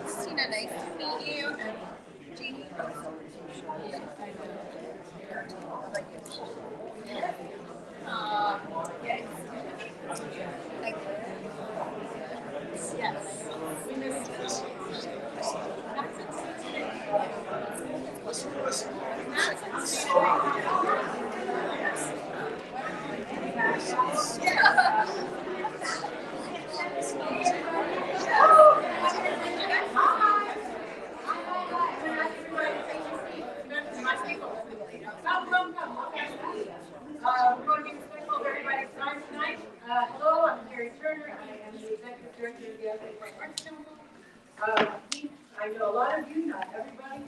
Christina, nice to meet you. Jeannie. We're going to be respectful of everybody's time tonight. Hello, I'm Carrie Turner. I am the Executive Director of the Asbury Park Arts Council. I know a lot of you, not everybody.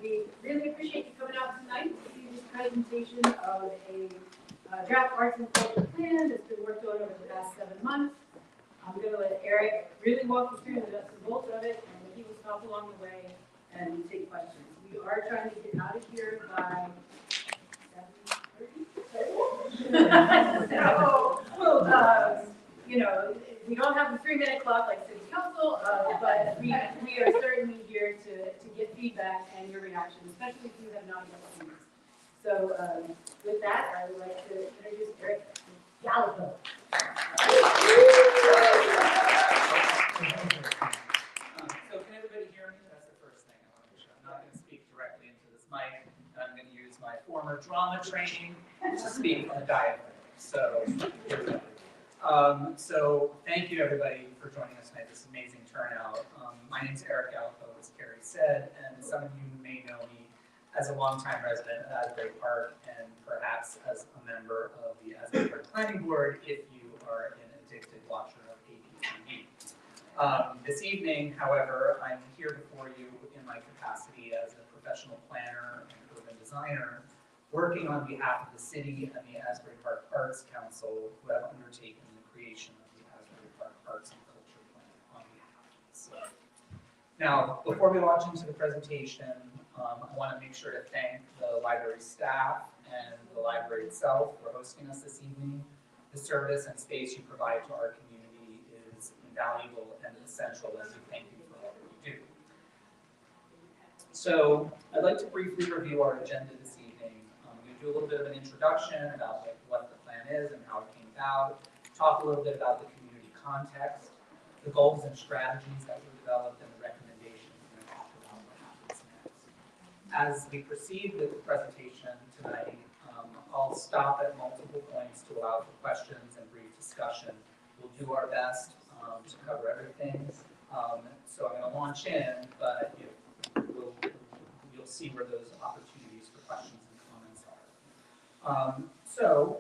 We really appreciate you coming out tonight to see this presentation of a draft arts and culture plan that's been worked on over the past 7 months. I'm going to let Eric really walk you through the nuts and bolts of it, and he will stop along the way and take questions. We are trying to get out of here by 7:30. So, you know, we don't have a 3-minute clock like City Council, but we are certainly here to get feedback and your reaction, especially if you have not yet seen this. So, with that, I would like to introduce Eric Gallipo. So can everybody hear me? That's the first thing I want to make sure. I'm not going to speak directly into this mic. I'm going to use my former drama training to speak from a diaphragm. So here we go. So thank you everybody for joining us tonight. This amazing turnout. My name is Eric Gallipo, as Carrie said, and some of you may know me as a longtime resident of Asbury Park and perhaps as a member of the Asbury Park Planning Board if you are an addicted watcher of APTV. This evening, however, I'm here before you in my capacity as a professional planner and urban designer, working on behalf of the city and the Asbury Park Arts Council, who have undertaken the creation of the Asbury Park Arts and Culture Plan on behalf of the city. Now, before we launch into the presentation, I want to make sure to thank the library staff and the library itself for hosting us this evening. The service and space you provide to our community is invaluable and essential, as we thank you for all that you do. So I'd like to briefly review our agenda this evening. I'm going to do a little bit of an introduction about what the plan is and how it came about, talk a little bit about the community context, the goals and strategies that were developed, and the recommendations, and talk about what happens next. As we proceed with the presentation tonight, I'll stop at multiple points to allow for questions and brief discussion. We'll do our best to cover everything. So I'm going to launch in, but you'll see where those opportunities for questions and comments are.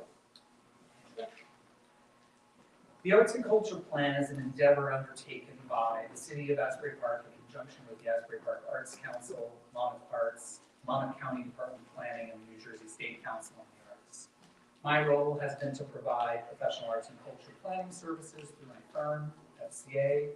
The Arts and Culture Plan is an endeavor undertaken by the City of Asbury Park in conjunction with the Asbury Park Arts Council, Monmouth Arts, Monmouth County Department of Planning, and the New Jersey State Council on the Arts. My role has been to provide professional arts and culture planning services through my firm, FCA.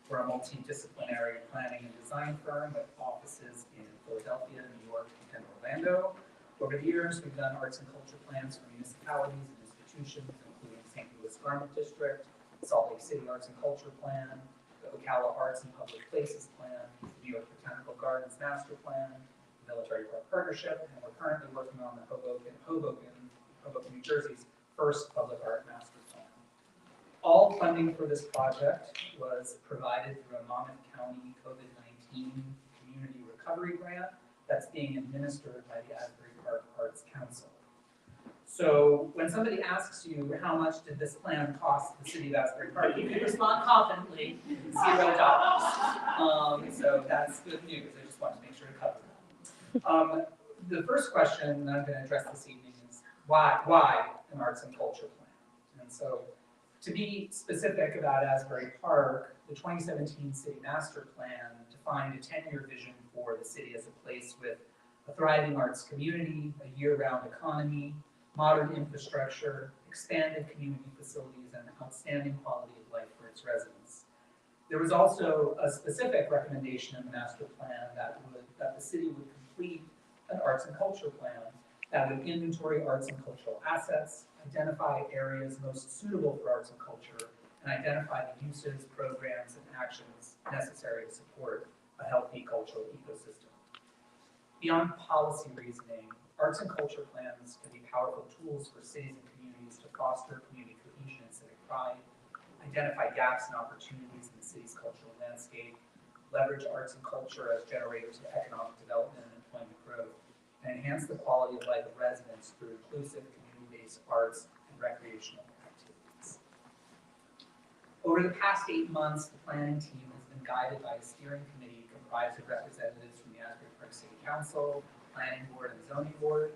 We're a multidisciplinary planning and design firm with offices in Philadelphia, New York, and Orlando. Over the years, we've done arts and culture plans for municipalities and institutions, including St. Louis Garment District, Salt Lake City Arts and Culture Plan, the Ocala Arts and Public Places Plan, the New York Botanical Gardens Master Plan, the Military Park Partnership, and we're currently working on the Hoboken, New Jersey's first public art master plan. All funding for this project was provided through a Monmouth County COVID-19 Community Recovery Grant that's being administered by the Asbury Park Arts Council. So when somebody asks you how much did this plan cost the city of Asbury Park, you can respond confidently, $0. So that's good news. I just wanted to make sure to cover that. The first question that I'm going to address this evening is why an arts and culture plan? And so to be specific about Asbury Park, the 2017 City Master Plan defined a 10-year vision for the city as a place with a thriving arts community, a year-round economy, modern infrastructure, expanded community facilities, and outstanding quality of life for its residents. There was also a specific recommendation in the master plan that the city would complete an arts and culture plan that would inventory arts and cultural assets, identify areas most suitable for arts and culture, and identify the uses, programs, and actions necessary to support a healthy cultural ecosystem. Beyond policy reasoning, arts and culture plans can be powerful tools for cities and communities to foster community cohesion and civic pride, identify gaps and opportunities in the city's cultural landscape, leverage arts and culture as generators of economic development and employment growth, and enhance the quality of life of residents through inclusive community-based arts and recreational activities. Over the past 8 months, the planning team has been guided by a steering committee comprised of representatives from the Asbury Park City Council, Planning Board and Zoning Board,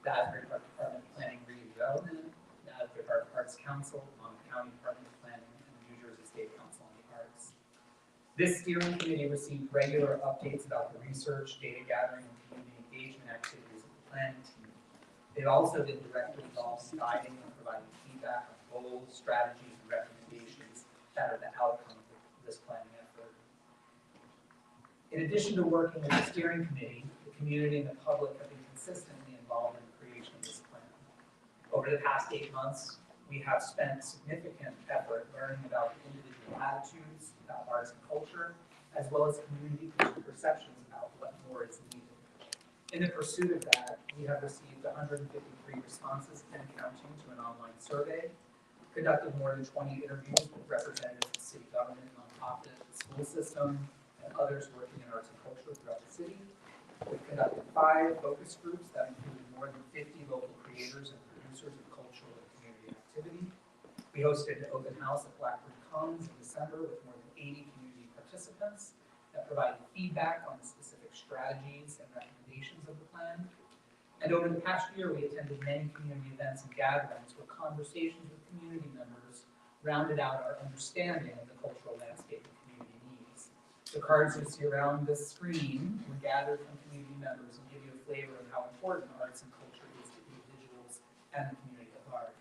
the Asbury Park Department of Planning and Redevelopment, the Asbury Park Arts Council, Monmouth County Department of Planning, and the New Jersey State Council on the Arts. This steering committee received regular updates about the research, data gathering, and community engagement activities of the planning team. They've also been directly involved in guiding and providing feedback on goals, strategies, and recommendations that are the outcome of this planning effort. In addition to working with the steering committee, the community and the public have been consistently involved in the creation of this plan. Over the past 8 months, we have spent significant effort learning about the individual attitudes about arts and culture, as well as community perceptions about what more is needed. In the pursuit of that, we have received 153 responses and counting to an online survey, conducted more than 20 interviews with representatives of city government, nonprofit, the school system, and others working in arts and culture throughout the city. We've conducted 5 focus groups that included more than 50 local creators and producers of cultural and community activity. We hosted an open house at Blackbird Commons in December with more than 80 community participants that provided feedback on the specific strategies and recommendations of the plan. And over the past year, we attended many community events and gatherings where conversations with community members rounded out our understanding of the cultural landscape and community needs. The cards you see around this screen were gathered from community members and give you a flavor of how important arts and culture is to individuals and the community at large.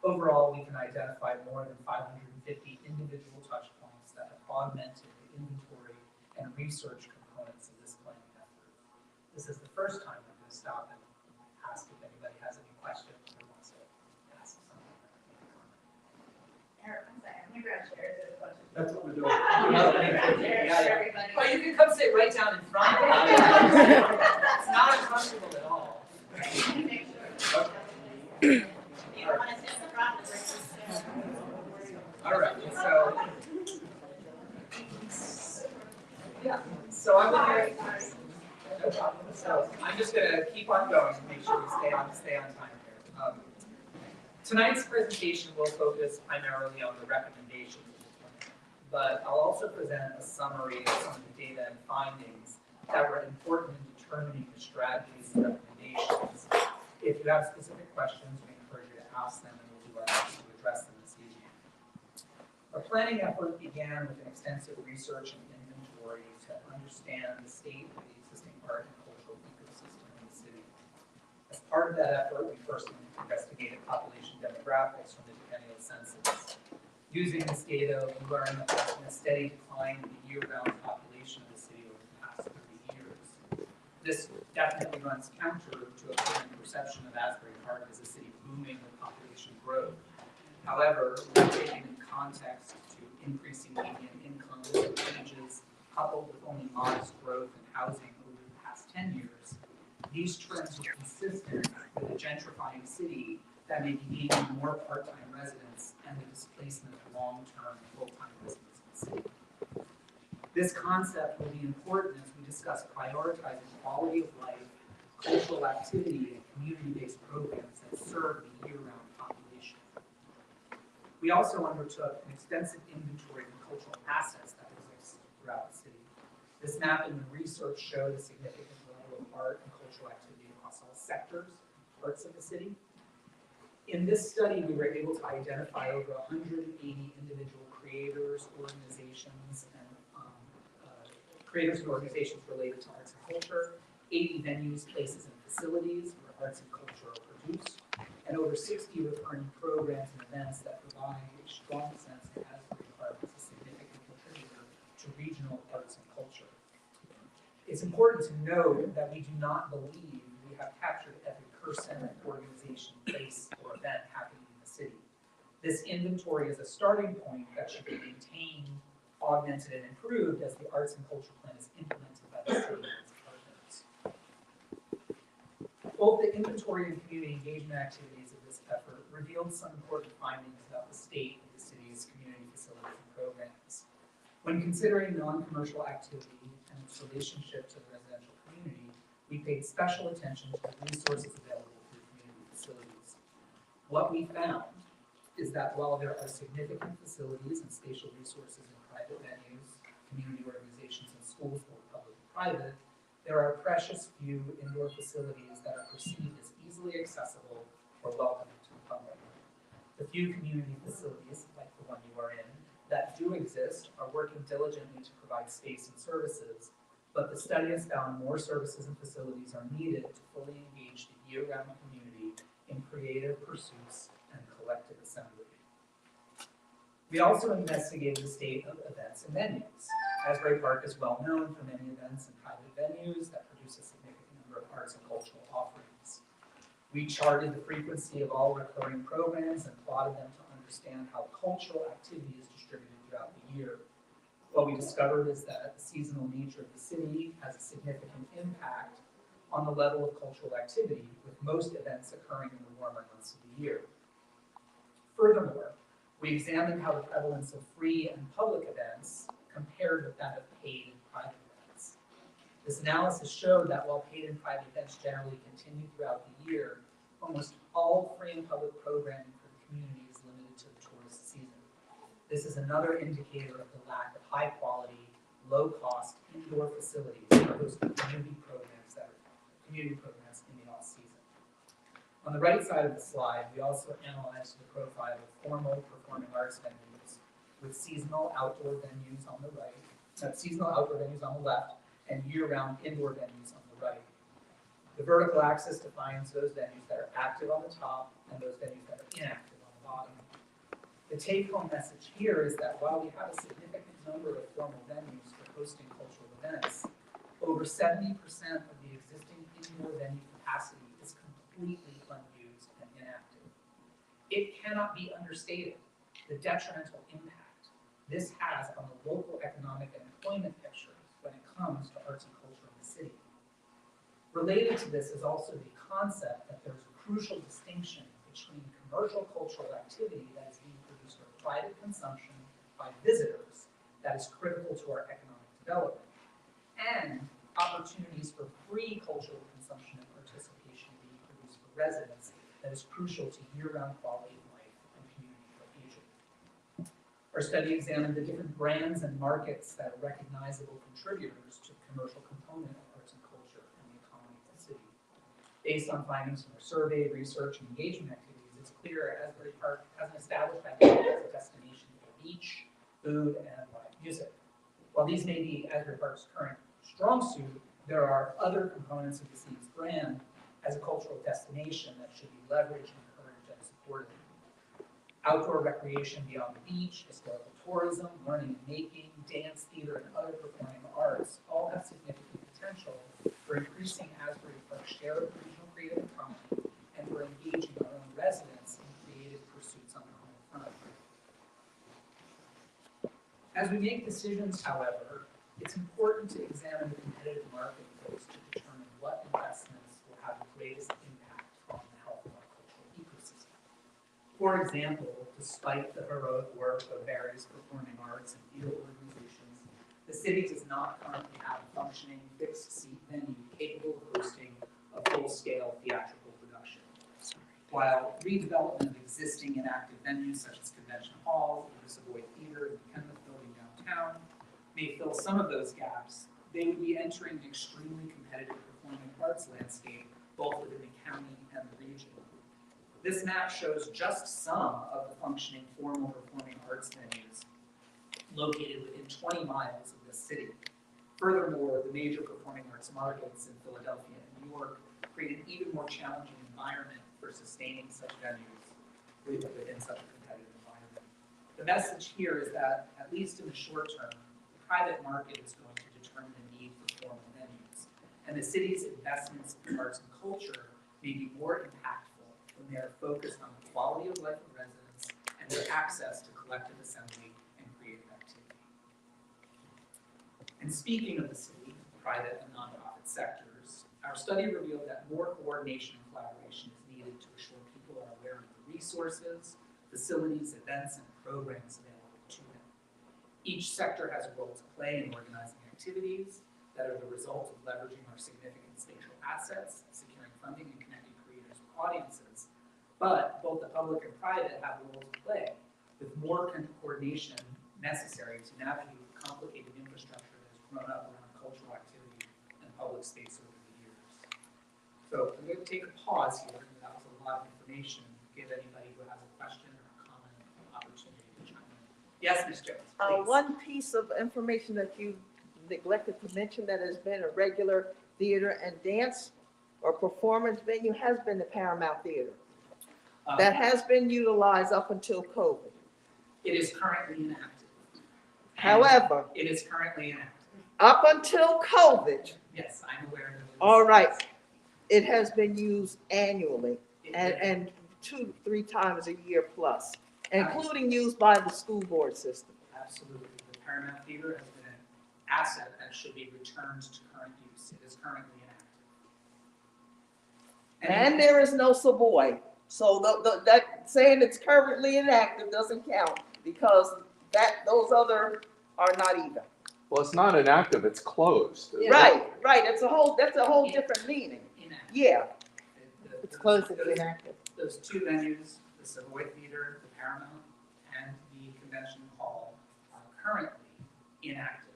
Overall, we can identify more than 550 individual touch points that have augmented the inventory and research components of this planning effort. This is the first time I'm going to stop and ask if anybody has any questions or wants to ask something. Eric, I'm sorry, I'm gonna grab chairs and questions. That's what we're doing. Everybody. Well, you can come sit right down in front. It's not uncomfortable at all. Make sure. You don't wanna sit in the front, but just sit. All right, so. Yeah, so I'm gonna, no problem. So I'm just gonna keep on going to make sure we stay on time here. Tonight's presentation will focus primarily on the recommendations of the plan, but I'll also present a summary of some of the data and findings that were important in determining the strategies and recommendations. If you have specific questions, we encourage you to ask them, and we'll do our best to address them this evening. Our planning effort began with an extensive research and inventory to understand the state of the existing art and cultural ecosystem in the city. As part of that effort, we first investigated population demographics from the decennial census. Using this data, we learned that there's been a steady decline in the year-round population of the city over the past 30 years. This definitely runs counter to a common perception of Asbury Park as a city booming with population growth. However, when taken in context to increasing median incomes and wages, coupled with only modest growth in housing over the past 10 years, these trends are consistent with a gentrifying city that may be gaining more part-time residents and the displacement of long-term full-time residents in the city. This concept will be important as we discuss prioritizing quality of life, cultural activity, and community-based programs that serve the year-round population. We also undertook an extensive inventory of the cultural assets that exist throughout the city. This mapping and research showed a significant level of art and cultural activity across all sectors, parts of the city. In this study, we were able to identify over 180 individual creators, organizations, and related to arts and culture, 80 venues, places, and facilities where arts and culture are produced, and over 60 recurring programs and events that provide a strong sense of Asbury Park as a significant contributor to regional arts and culture. It's important to note that we do not believe we have captured every person, organization, place, or event happening in the city. This inventory is a starting point that should be maintained, augmented, and improved as the arts and culture plan is implemented by the city and its partners. Both the inventory and community engagement activities of this effort revealed some important findings about the state of the city's community facilities and programs. When considering non-commercial activity and its relationship to the residential community, we paid special attention to the resources available through community facilities. What we found is that while there are significant facilities and spatial resources in private venues, community organizations, and schools, both public and private, there are precious few indoor facilities that are perceived as easily accessible or welcoming to the public. The few community facilities, like the one you are in, that do exist are working diligently to provide space and services, but the study has found more services and facilities are needed to fully engage the year-round community in creative pursuits and collective assembly. We also investigated the state of events and venues. Asbury Park is well known for many events and private venues that produce a significant number of arts and cultural offerings. We charted the frequency of all recurring programs and plotted them to understand how cultural activity is distributed throughout the year. What we discovered is that the seasonal nature of the city has a significant impact on the level of cultural activity, with most events occurring in the warmer months of the year. Furthermore, we examined how the prevalence of free and public events compared with that of paid and private events. This analysis showed that while paid and private events generally continue throughout the year, almost all free and public programming for the community is limited to the tourist season. This is another indicator of the lack of high-quality, low-cost indoor facilities for hosting community programs in the off-season. On the right side of the slide, we also analyzed the profile of formal performing arts venues with seasonal outdoor venues on the left, and year-round indoor venues on the right. The vertical axis defines those venues that are active on the top and those venues that are inactive on the bottom. The take-home message here is that while we have a significant number of formal venues for hosting cultural events, over 70% of the existing indoor venue capacity is completely unused and inactive. It cannot be understated the detrimental impact this has on the local economic and employment picture when it comes to arts and culture in the city. Related to this is also the concept that there's a crucial distinction between commercial cultural activity that is being produced for private consumption by visitors that is critical to our economic development, and opportunities for free cultural consumption and participation being produced for residents that is crucial to year-round quality of life and community cohesion. Our study examined the different brands and markets that are recognizable contributors to the commercial component of arts and culture and the economy of the city. Based on findings from our survey, research, and engagement activities, it's clear Asbury Park has an established identity as a destination for beach, food, and live music. While these may be Asbury Park's current strong suit, there are other components of the city's brand as a cultural destination that should be leveraged, encouraged, and supported. Outdoor recreation beyond the beach, historical tourism, learning and making, dance, theater, and other performing arts all have significant potential for increasing Asbury Park's share of regional creative economy and for engaging our own residents in creative pursuits on their home front. As we make decisions, however, it's important to examine the competitive marketplace to determine what investments will have the greatest impact on the health of our cultural ecosystem. For example, Despite the heroic work of various performing arts and theater organizations, the city does not currently have a functioning fixed-seat venue capable of hosting a full-scale theatrical production. While redevelopment of existing inactive venues such as Convention Hall, the Savoy Theater, and the Kenneth Building downtown may fill some of those gaps, they would be entering an extremely competitive performing arts landscape, both within the county and the region. This map shows just some of the functioning formal performing arts venues located within 20 miles of the city. Furthermore, the major performing arts markets in Philadelphia and New York create an even more challenging environment for sustaining such venues within such a competitive environment. The message here is that, at least in the short term, the private market is going to determine the need for formal venues, and the city's investments in arts and culture may be more impactful when they are focused on the quality of life of residents and their access to collective assembly and creative activity. And speaking of the city, private and nonprofit sectors, our study revealed that more coordination and collaboration is needed to assure people are aware of the resources, facilities, events, and programs available to them. Each sector has a role to play in organizing activities that are the result of leveraging our significant spatial assets, securing funding, and connecting creators with audiences. But both the public and private have a role to play, with more coordination necessary to navigate the complicated infrastructure that has grown up around cultural activity and public space over the years. So I'm going to take a pause here, and that was a lot of information. Give anybody who has a question or a comment an opportunity to chime in. Yes, Ms. Jones, please. One piece of information that you neglected to mention that has been a regular theater and dance or performance venue has been the Paramount Theater. That has been utilized up until COVID. It is currently inactive. However, It is currently inactive. up until COVID, Yes, I'm aware of it. all right, it has been used annually It- and 2-3 times a year plus, including used by the school board system. Absolutely. The Paramount Theater has been an asset that should be returned to current use. It is currently inactive. And there is no Savoy. So that saying it's currently inactive doesn't count because those other are not either. Well, it's not inactive, it's closed. Right. That's a whole different meaning. Inactive. Yeah. It's closed, it's Those- inactive. Those two venues, the Savoy Theater, the Paramount, and the Convention Hall, are currently inactive,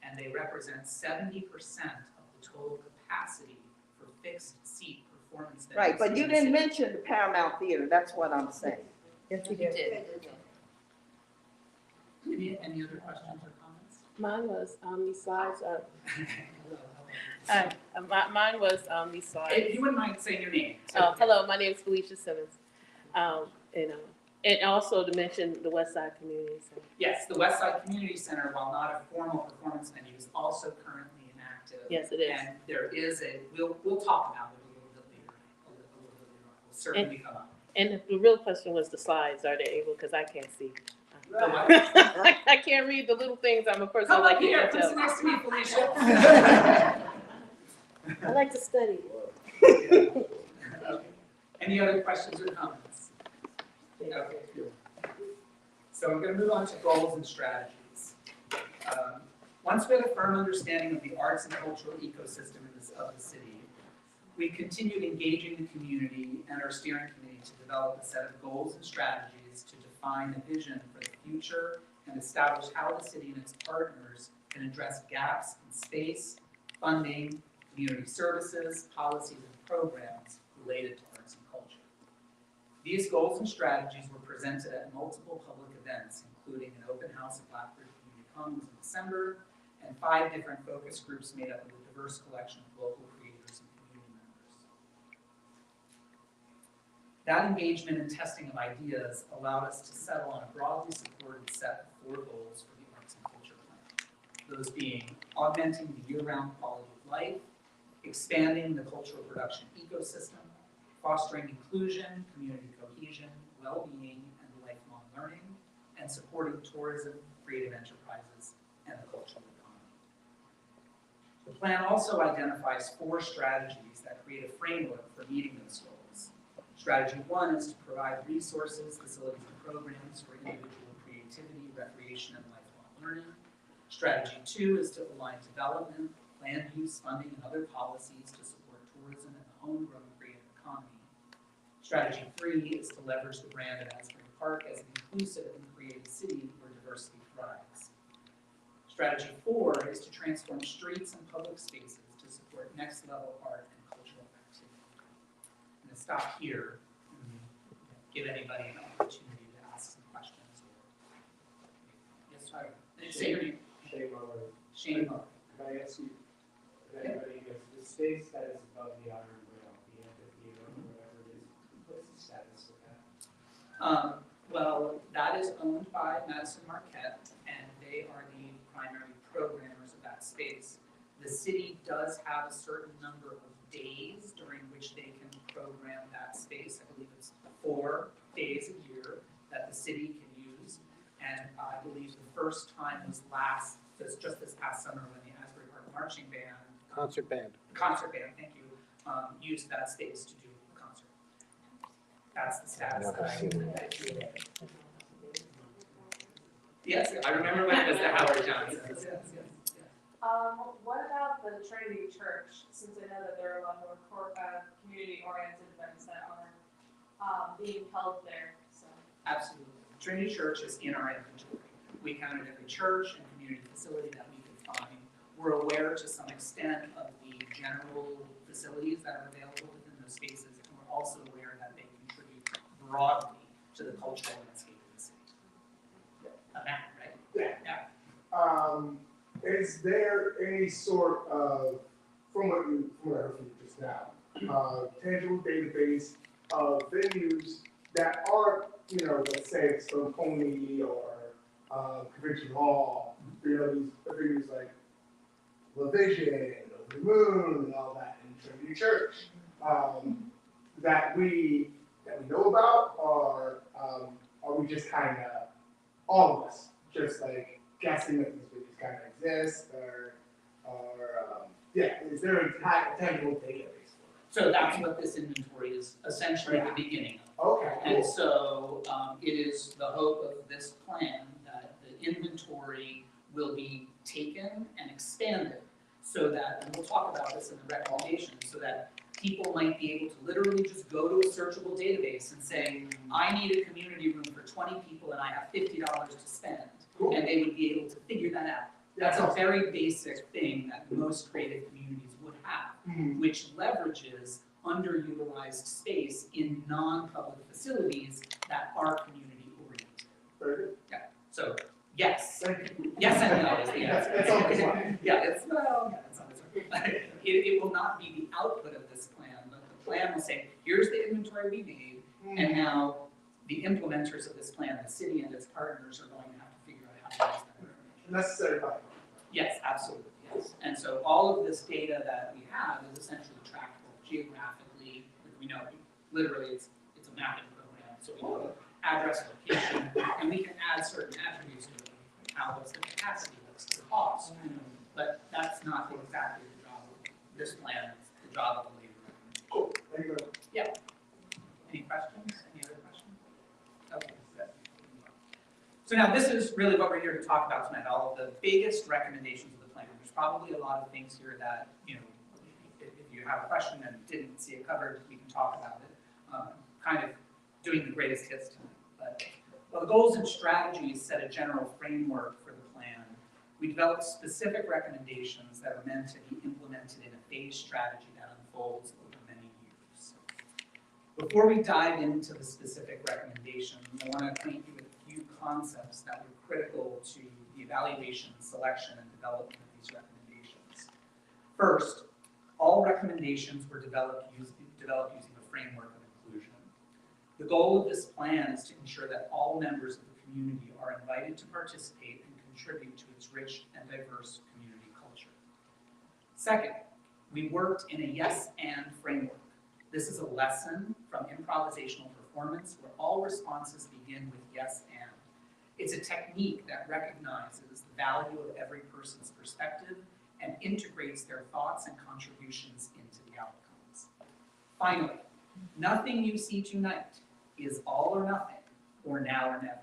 and they represent 70% of the total capacity for fixed-seat performance venues. Right, but you in the didn't city. mention the Paramount Theater, that's what I'm saying. Yes, you You did. did. Any other questions or comments? Mine was these slides. Hello. Mine was these slides. If you wouldn't mind saying your name. Hello, my name is Felicia Simmons. And also to mention the West Side Community Center. Yes, the West Side Community Center, while not a formal performance venue, is also currently inactive. Yes, it is. And there is we'll talk about it a little bit later. Will certainly come up. And the real question was the slides. Are they able? Because I can't see. The what? I can't read the little things. I'm a person Come like up you here, can sit tell. next to me, Felicia. I like to study. Okay. Any other questions or comments? Okay. So I'm going to move on to goals and strategies. Once we had a firm understanding of the arts and cultural ecosystem of the city, we continued engaging the community and our steering committee to develop a set of goals and strategies to define a vision for the future and establish how the city and its partners can address gaps in space, funding, community services, policies, and programs related to arts and culture. These goals and strategies were presented at multiple public events, including an open house at Blackbird Community Commons in December, and 5 different focus groups made up of a diverse collection of local creators and community members. That engagement and testing of ideas allowed us to settle on a broadly supported set of 4 goals for the arts and culture plan. Those being augmenting the year-round quality of life, expanding the cultural production ecosystem, fostering inclusion, community cohesion, well-being, and lifelong learning, and supporting tourism, creative enterprises, and the cultural economy. The plan also identifies 4 strategies that create a framework for meeting those goals: Strategy 1 is to provide resources, facilities, and programs for individual creativity, recreation, and lifelong learning. Strategy 2 is to align development, land use, funding, and other policies to support tourism and the homegrown creative economy. Strategy 3 is to leverage the brand of Asbury Park as an inclusive and creative city where diversity thrives. Strategy 4 is to transform streets and public spaces to support next-level art and cultural activity. I'm going to stop here and give anybody an opportunity to ask some questions. Yes, Tyler. Say your name. Shane Muller. Shane Muller. Can I ask you, if anybody knows, the space that is above the iron rail, the amphitheater, or whatever it is, what's the status of that? Well, that is owned by Madison Marquette, and they are the primary programmers of that space. The city does have a certain number of days during which they can program that space. I believe it's 4 days a year that the city can use. And I believe the first time was just this past summer when the Asbury Park Marching Band, Concert band. thank you, used that space to do a concert. That's the status that I Yes, I remember when it was the Howard Johnson. Yes. What about the Trinity Church, since I know that there are a lot more community-oriented events that are being held there, so. Absolutely. Trinity Church is in our inventory. We counted every church and community facility that we could find. We're aware to some extent of the general facilities that are available within those spaces, and we're also aware that they contribute broadly to the cultural landscape of the city. Matt, right? Yeah. Is there any sort of, from what I heard from you just now, tangible database of venues that aren't, let's say it's Stone Pony or Convention Hall, these venues like La Vision, Over the Moon, and all that, and Trinity Church, that we know about, or are we just kind of, all of us, just like guessing that these venues kind of exist, or is there a tangible database for it? So that's what this inventory is essentially the beginning of. Okay, And cool. so it is the hope of this plan that the inventory will be taken and expanded so that, and we'll talk about this in the recommendations, so that people might be able to literally just go to a searchable database and say, I need a community room for 20 people and I have $50 to spend. Cool. And they would be able to figure that out. That's a very basic thing that most creative communities would have, which leverages underutilized space in non-public facilities that are community-oriented. Very good. Yeah, so, yes. Thank you. Yes and no is the answer. That's on this line. Yeah, it's on this line. It will not be the output of this plan, but the plan will say, here's the inventory we made, and now the implementers of this plan, the city and its partners, are going to have to figure out how to use that information. Necessary by. Yes, absolutely, yes. And so all of this data that we have is essentially trackable geographically. We know, literally, it's a mapping program, so we know address, location, and we can add certain attributes to it. How, what's the capacity, what's the cost? But that's not exactly the job of this plan, it's the job of the labor recommendation. Cool. Thank you. Yeah. Any questions? Any other questions? Okay, good. So now this is really what we're here to talk about tonight, all of the biggest recommendations of the plan. There's probably a lot of things here that, if you have a question and didn't see it covered, we can talk about it. Kind of doing the greatest hits tonight. But the goals and strategies set a general framework for the plan. We developed specific recommendations that are meant to be implemented in a phased strategy that unfolds over many years. Before we dive into the specific recommendations, I want to acquaint you with a few concepts that were critical to the evaluation, selection, and development of these recommendations. First, all recommendations were developed using a framework of inclusion. The goal of this plan is to ensure that all members of the community are invited to participate and contribute to its rich and diverse community culture. Second, we worked in a yes and framework. This is a lesson from improvisational performance where all responses begin with yes and. It's a technique that recognizes the value of every person's perspective and integrates their thoughts and contributions into the outcomes. Finally, Nothing you see tonight is all or nothing, or now or never.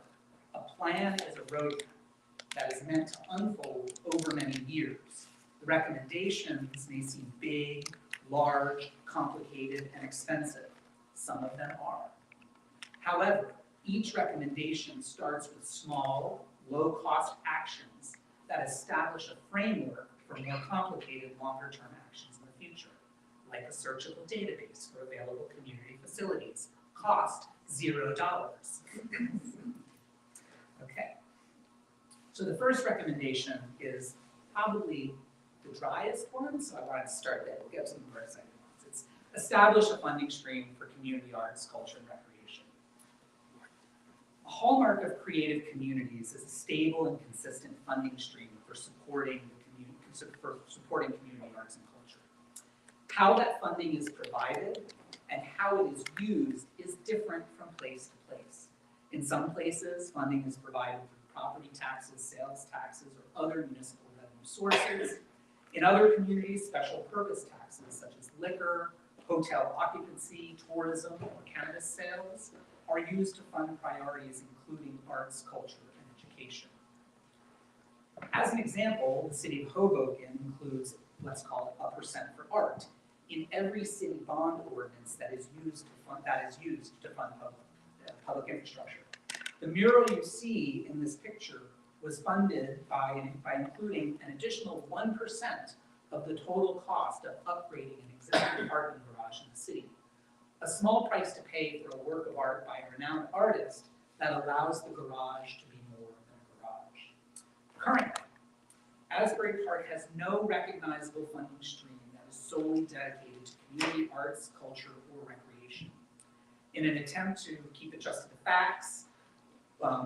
A plan is a roadmap that is meant to unfold over many years. The recommendations may seem big, large, complicated, and expensive. Some of them are. However, each recommendation starts with small, low-cost actions that establish a framework for more complicated, longer-term actions in the future, like a searchable database for available community facilities. Cost $0. Okay. So the first recommendation is probably the driest one, so I wanted to start there. We'll get some more exciting ones. It's establish a funding stream for community arts, culture, and recreation. A hallmark of creative communities is a stable and consistent funding stream for supporting community arts and culture. How that funding is provided and how it is used is different from place to place. In some places, funding is provided through property taxes, sales taxes, or other municipal revenue sources. In other communities, special purpose taxes such as liquor, hotel occupancy, tourism, or cannabis sales are used to fund priorities including arts, culture, and education. As an example, the city of Hoboken includes, let's call it, 1% for art in every city bond ordinance that is used to fund public infrastructure. The mural you see in this picture was funded by including an additional 1% of the total cost of upgrading an existing parking garage in the city. A small price to pay for a work of art by a renowned artist that allows the garage to be more than a garage. Currently, Asbury Park has no recognizable funding stream that is solely dedicated to community arts, culture, or recreation. In an attempt to keep it just to the facts,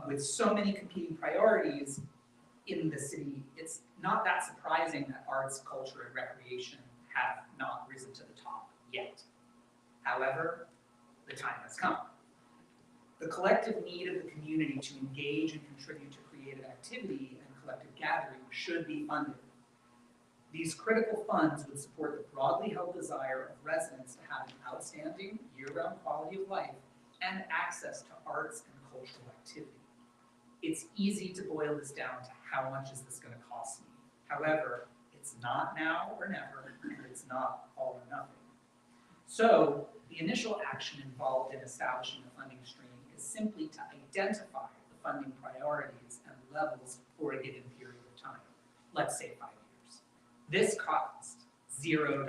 with so many competing priorities in the city, it's not that surprising that arts, culture, and recreation have not risen to the top yet. However, the time has come. The collective need of the community to engage and contribute to creative activity and collective gathering should be funded. These critical funds would support the broadly held desire of residents to have an outstanding year-round quality of life and access to arts and cultural activity. It's easy to boil this down to how much is this going to cost me. However, it's not now or never, and it's not all or nothing. So the initial action involved in establishing a funding stream is simply to identify the funding priorities and levels for a given period of time. Let's say 5 years. This costs $0.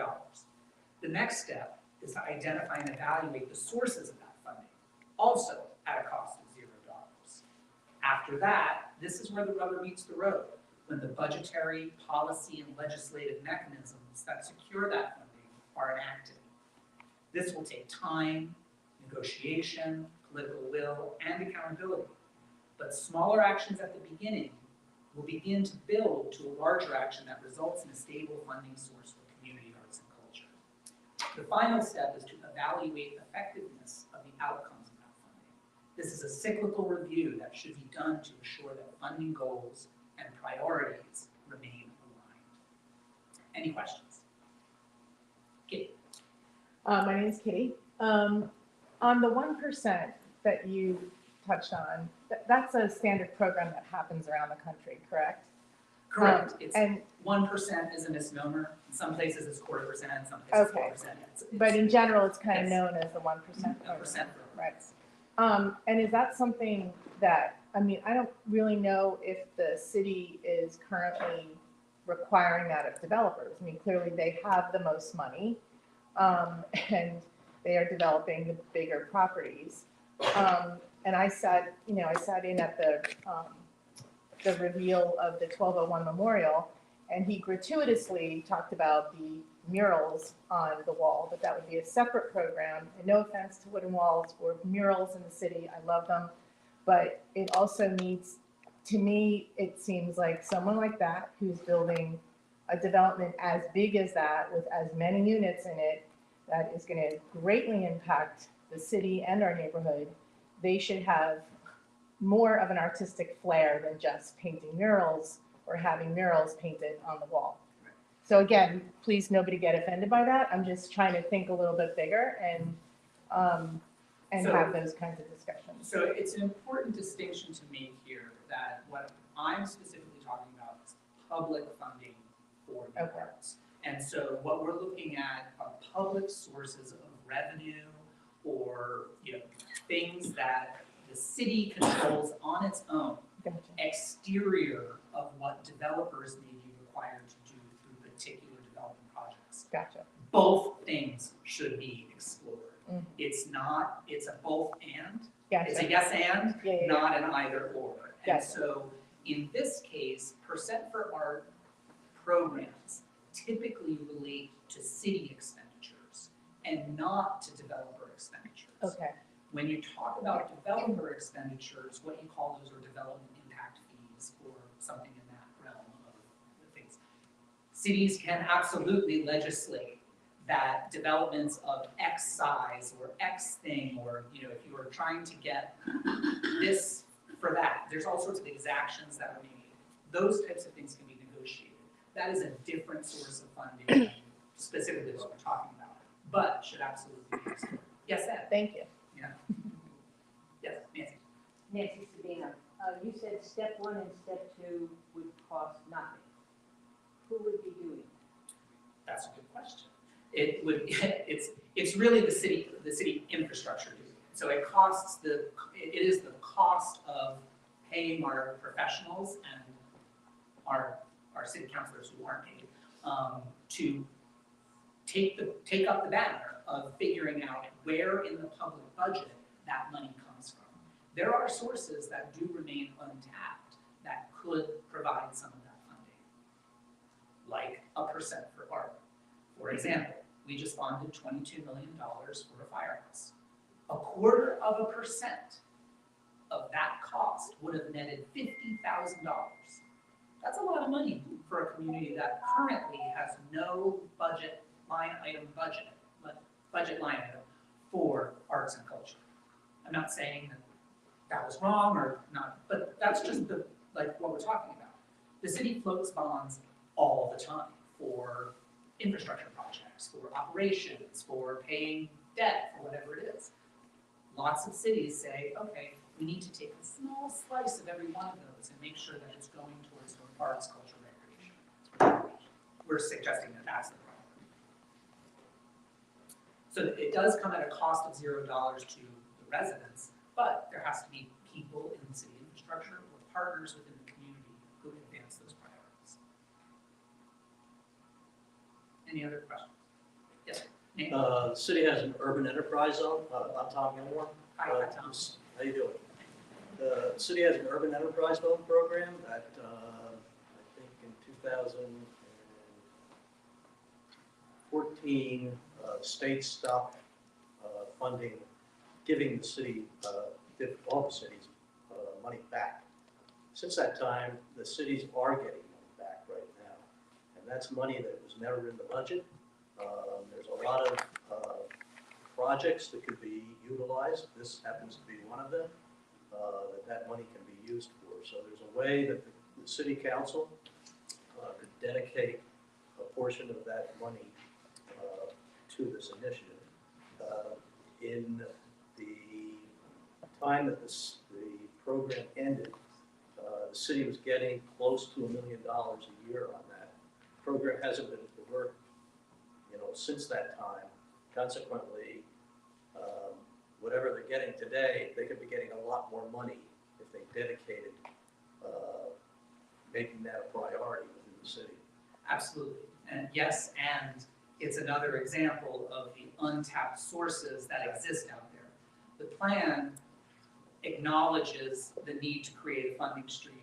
The next step is to identify and evaluate the sources of that funding, also at a cost of $0. After that, this is where the rubber meets the road, when the budgetary, policy, and legislative mechanisms that secure that funding are enacted. This will take time, negotiation, political will, and accountability. But smaller actions at the beginning will begin to build to a larger action that results in a stable funding source for community arts and culture. The final step is to evaluate effectiveness of the outcomes of that funding. This is a cyclical review that should be done to ensure that funding goals and priorities remain aligned. Any questions? Kitty. My name is Kitty. On the 1% that you touched on, that's a standard program that happens around the country, correct? Correct. And 1% is a misnomer. In some places it's 0.25%, in some places Okay. 4%. but in general, it's kind of Yes. known as the 1% A program. percent. Right. And is that something that, I mean, I don't really know if the city is currently requiring that of developers. I mean, clearly they have the most money, and they are developing the bigger properties. And I sat in at the reveal of the 1201 Memorial, and he gratuitously talked about the murals on the wall, but that would be a separate program. And no offense to wooden walls or murals in the city, I love them, but it also needs, to me, it seems like someone like that who's building a development as big as that with as many units in it, that is going to greatly impact the city and our neighborhood, they should have more of an artistic flair than just painting murals or having murals painted on the wall. So again, please nobody get offended by that. I'm just trying to think a little bit bigger, and and So- have those kinds of discussions. So it's an important distinction to make here that what I'm specifically talking about is public funding for the Okay. arts. And so what we're looking at are public sources of revenue or, things that the city controls on its own, Gotcha. exterior of what developers may be required to do through particular development projects. Gotcha. Both things should be explored. Mhm. It's a both and. Gotcha. It's a yes and, Yeah, yeah, yeah. not an either or. And Gotcha. so in this case, percent for art programs typically relate to city expenditures and not to developer expenditures. Okay. When you talk about developer expenditures, what you call those are development impact fees or something in that realm of things. Cities can absolutely legislate that developments of X size or X thing, or, if you are trying to get this for that, there's all sorts of exactions that are made. Those types of things can be negotiated. That is a different source of funding than specifically what we're talking about, but should absolutely be explored. Yes, Ed? Thank you. Yeah. Yes, Nancy? Nancy Sabino, you said step 1 and step 2 would cost nothing. Who would be doing it? That's a good question. It would, it's really the city infrastructure doing it. So it is the cost of paying our professionals and our city councilors who aren't paid, to take up the banner of figuring out where in the public budget that money comes from. There are sources that do remain untapped that could provide some of that funding, like a percent for art. For example, we just funded $22 million for a firehouse. 0.25% of that cost would have netted $50,000. That's a lot of money for a community that currently has no budget line item for arts and culture. I'm not saying that was wrong or not, but that's just what we're talking about. The city floats bonds all the time for infrastructure projects, for operations, for paying debt, for whatever it is. Lots of cities say, okay, we need to take a small slice of every one of those and make sure that it's going towards arts, culture, recreation. We're suggesting that that's the problem. So it does come at a cost of $0 to the residents, but there has to be people in the city infrastructure or partners within the community who advance those priorities. Any other questions? Yes, Nate? The city has an urban enterprise zone. I'm Tom Gilmore. Hi, Tom. How you doing? The city has an urban enterprise zone program that I think in 2014, state stopped funding, giving the city, all the cities, money back. Since that time, the cities are getting money back right now, and that's money that was never in the budget. There's a lot of projects that could be utilized. This happens to be one of them, that money can be used for. So there's a way that the city council could dedicate a portion of that money to this initiative. In the time that the program ended, the city was getting close to $1 million a year on that. The program hasn't been to work, since that time. Consequently, whatever they're getting today, they could be getting a lot more money if they dedicated making that a priority within the city. Absolutely. And yes, and it's another example of the untapped sources that exist out there. The plan acknowledges the need to create a funding stream.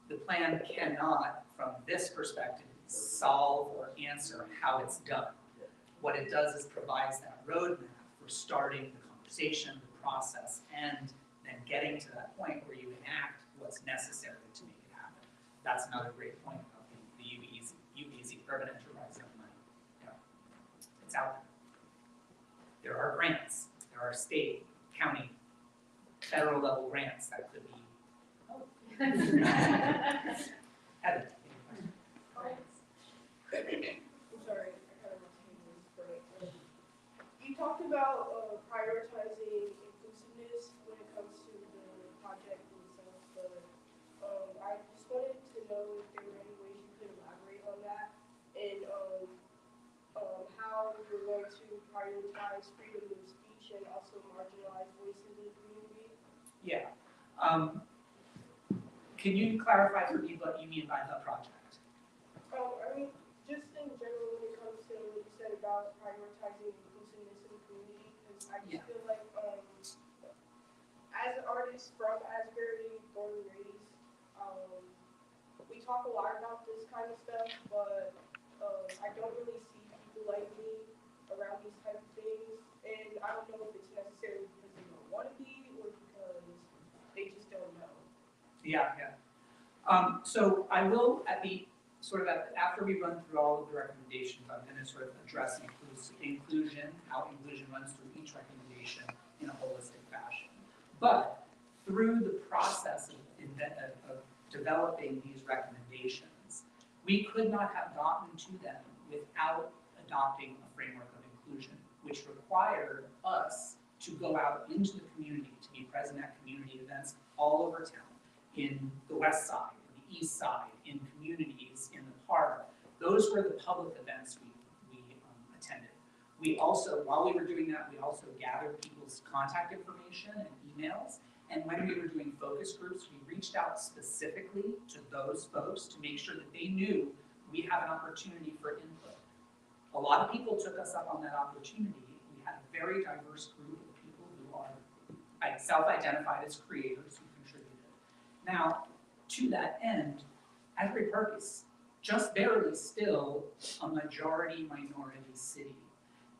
The plan cannot, from this perspective, solve or answer how it's done. What it does is provides that roadmap for starting the conversation, the process, and then getting to that point where you enact what's necessary to make it happen. That's another great point of the UEZ urban enterprise zone money. Yeah. It's out there. There are grants. There are state, county, federal level grants that could be. Oh. Heather. I'm sorry, I kind of want to this, but you talked about prioritizing prioritize freedom of speech and also marginalized voices in the community? Yeah. Can you clarify for me what you mean by the project? I mean, just in general, when it comes to what you said about prioritizing inclusiveness in the community, because I just feel like, as an artist from Asbury, born and raised, we talk a lot about this kind of stuff, but I don't really see people like me around these type of things, and I don't know if it's necessarily because they don't want to be or because they just don't know. Yeah. So I will after we run through all of the recommendations, I'm going to sort of address inclusion, how inclusion runs through each recommendation in a holistic fashion. But through the process of developing these recommendations, we could not have gotten to them without adopting a framework of inclusion, which required us to go out into the community, to be present at community events all over town, in the west side, in the east side, in communities, in the park. Those were the public events we attended. We also, while we were doing that, we also gathered people's contact information and emails. And when we were doing focus groups, we reached out specifically to those folks to make sure that they knew we have an opportunity for input. A lot of people took us up on that opportunity. We had a very diverse group of people who are self-identified as creators who contributed. Now, to that end, Asbury Park is just barely still a majority minority city.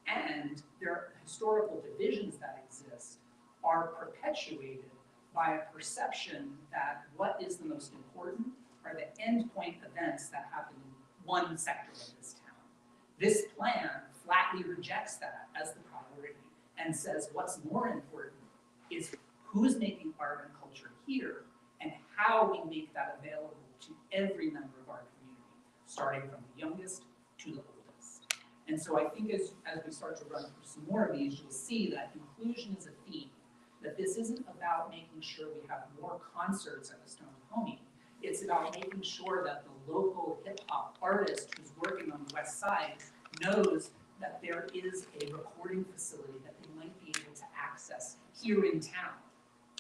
And their historical divisions that exist are perpetuated by a perception that what is the most important are the endpoint events that happen in one sector of this town. This plan flatly rejects that as the priority and says what's more important is who's making art and culture here and how we make that available to every member of our community, starting from the youngest to the oldest. And so I think as we start to run through some more of these, you'll see that inclusion is a theme, that this isn't about making sure we have more concerts at the Stone Pony. It's about making sure that the local hip-hop artist who's working on the west side knows that there is a recording facility that they might be able to access here in town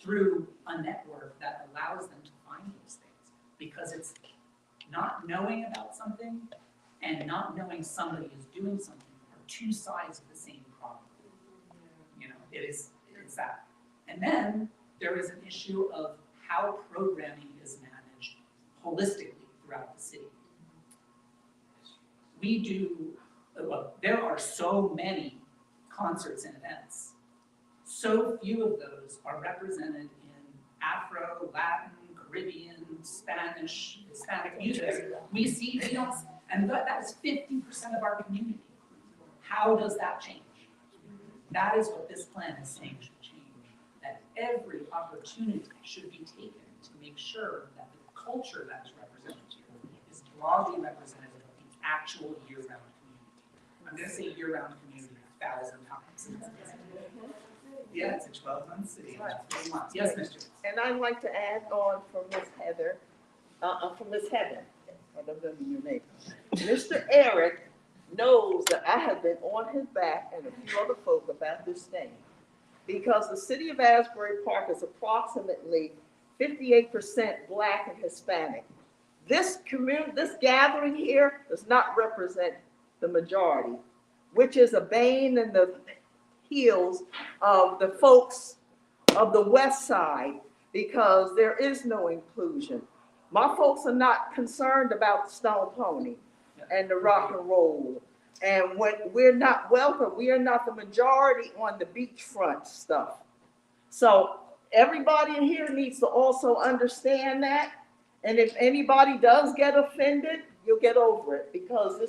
through a network that allows them to find those things. Because it's not knowing about something and not knowing somebody is doing something are two sides of the same problem. You know, it's that. And then there is an issue of how programming is managed holistically throughout the city. There are so many concerts and events. So few of those are represented in Afro, Latin, Caribbean, Spanish, Hispanic music. And that's 50% of our community. How does that change? That is what this plan is saying should change. That every opportunity should be taken to make sure that the culture that is represented here is broadly representative of the actual year-round community. I'm going to say year-round community 1,000 times. Yeah, it's a 12-month city. That's 3 months. Yes, Mr. And I'd like to add on from Ms. Heather, from Ms. Heather, I don't know your name. Mr. Eric knows that I have been on his back and a few other folk about this thing. Because the city of Asbury Park is approximately 58% Black and Hispanic. This gathering here does not represent the majority, which is a bane in the heels of the folks of the west side, because there is no inclusion. My folks are not concerned about the Stone Pony and the rock and roll. And when we're not welcome, we are not the majority on the beachfront stuff. So everybody in here needs to also understand that. And if anybody does get offended, you'll get over it, because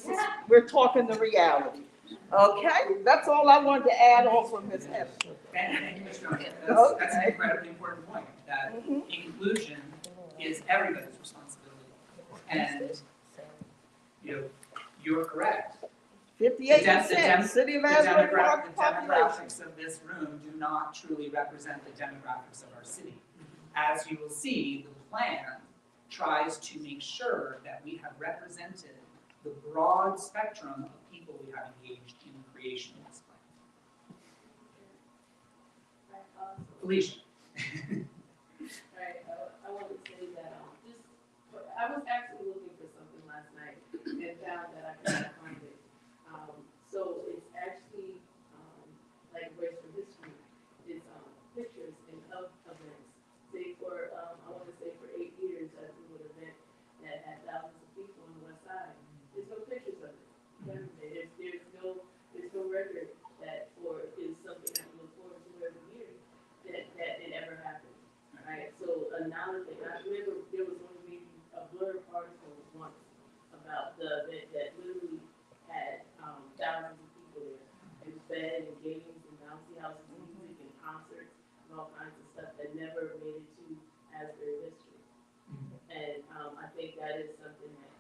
we're talking the reality. Okay, that's all I wanted to add on from Ms. Heather. Thank you, Ms. Jones. That's an incredibly important point, that inclusion is everybody's responsibility. And you're correct. 58% City of Asbury Park population. Demographics of this room do not truly represent the demographics of our city. As you will see, the plan tries to make sure that we have represented the broad spectrum of people we have engaged in the creation of this plan. Felicia. Right, I want to say that, I was actually looking for something last night and found that I could not find it. So it's actually, like Race for History, it's, pictures of events. Say for, I want to say for 8 years, I threw an event that had thousands of people on the west side. There's no pictures of it. There's no record that is something that we look forward to every year, that it ever happened. Right, so acknowledging, I remember there was only maybe a blurb article once about the event that literally had thousands of people there. It was bed and games and bouncy houses and music and concerts and all kinds of stuff that never made it to Asbury history. And I think that is something that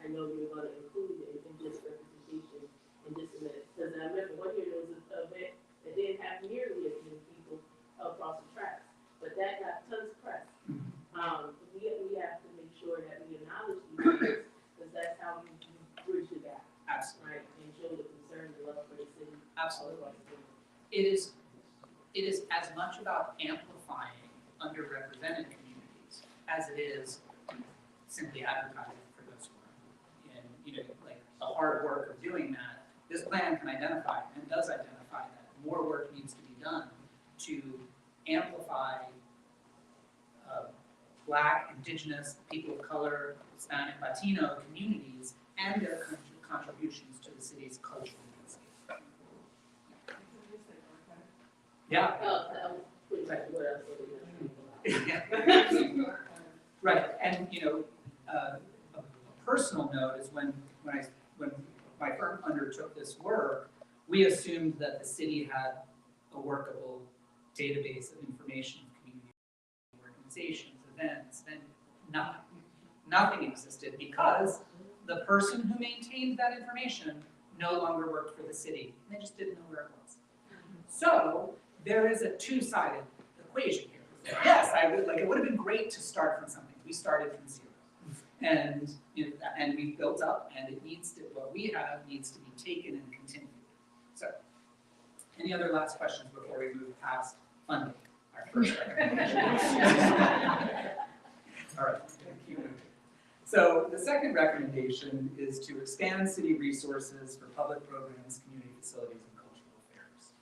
I know you're going to include in this representation in just a minute. Because I remember one year there was an event that didn't have nearly as many people across the tracks. But that got tons of press. We have to make sure that we acknowledge these things, because that's how you bridge the gap. Absolutely. Right, and show the concern, the love for the city. Absolutely. It is as much about amplifying underrepresented communities as it is simply advertising for those who are in, like the hard work of doing that. This plan can identify and does identify that more work needs to be done to amplify Black, Indigenous, people of color, Hispanic, Latino communities and their contributions to the city's cultural landscape. Yeah. That was pretty much what I was looking at. Right, and a personal note is when my firm undertook this work, we assumed that the city had a workable database of information of community organizations, events, and nothing existed because the person who maintained that information no longer worked for the city, and they just didn't know where it was. So there is a two-sided equation here. Yes, it would have been great to start from something. We started from zero. And we've built up, and what we have needs to be taken and continued. So, any other last questions before we move past funding, our first recommendation? All right, thank you. So the second recommendation is to expand city resources for public programs, community facilities, and cultural affairs.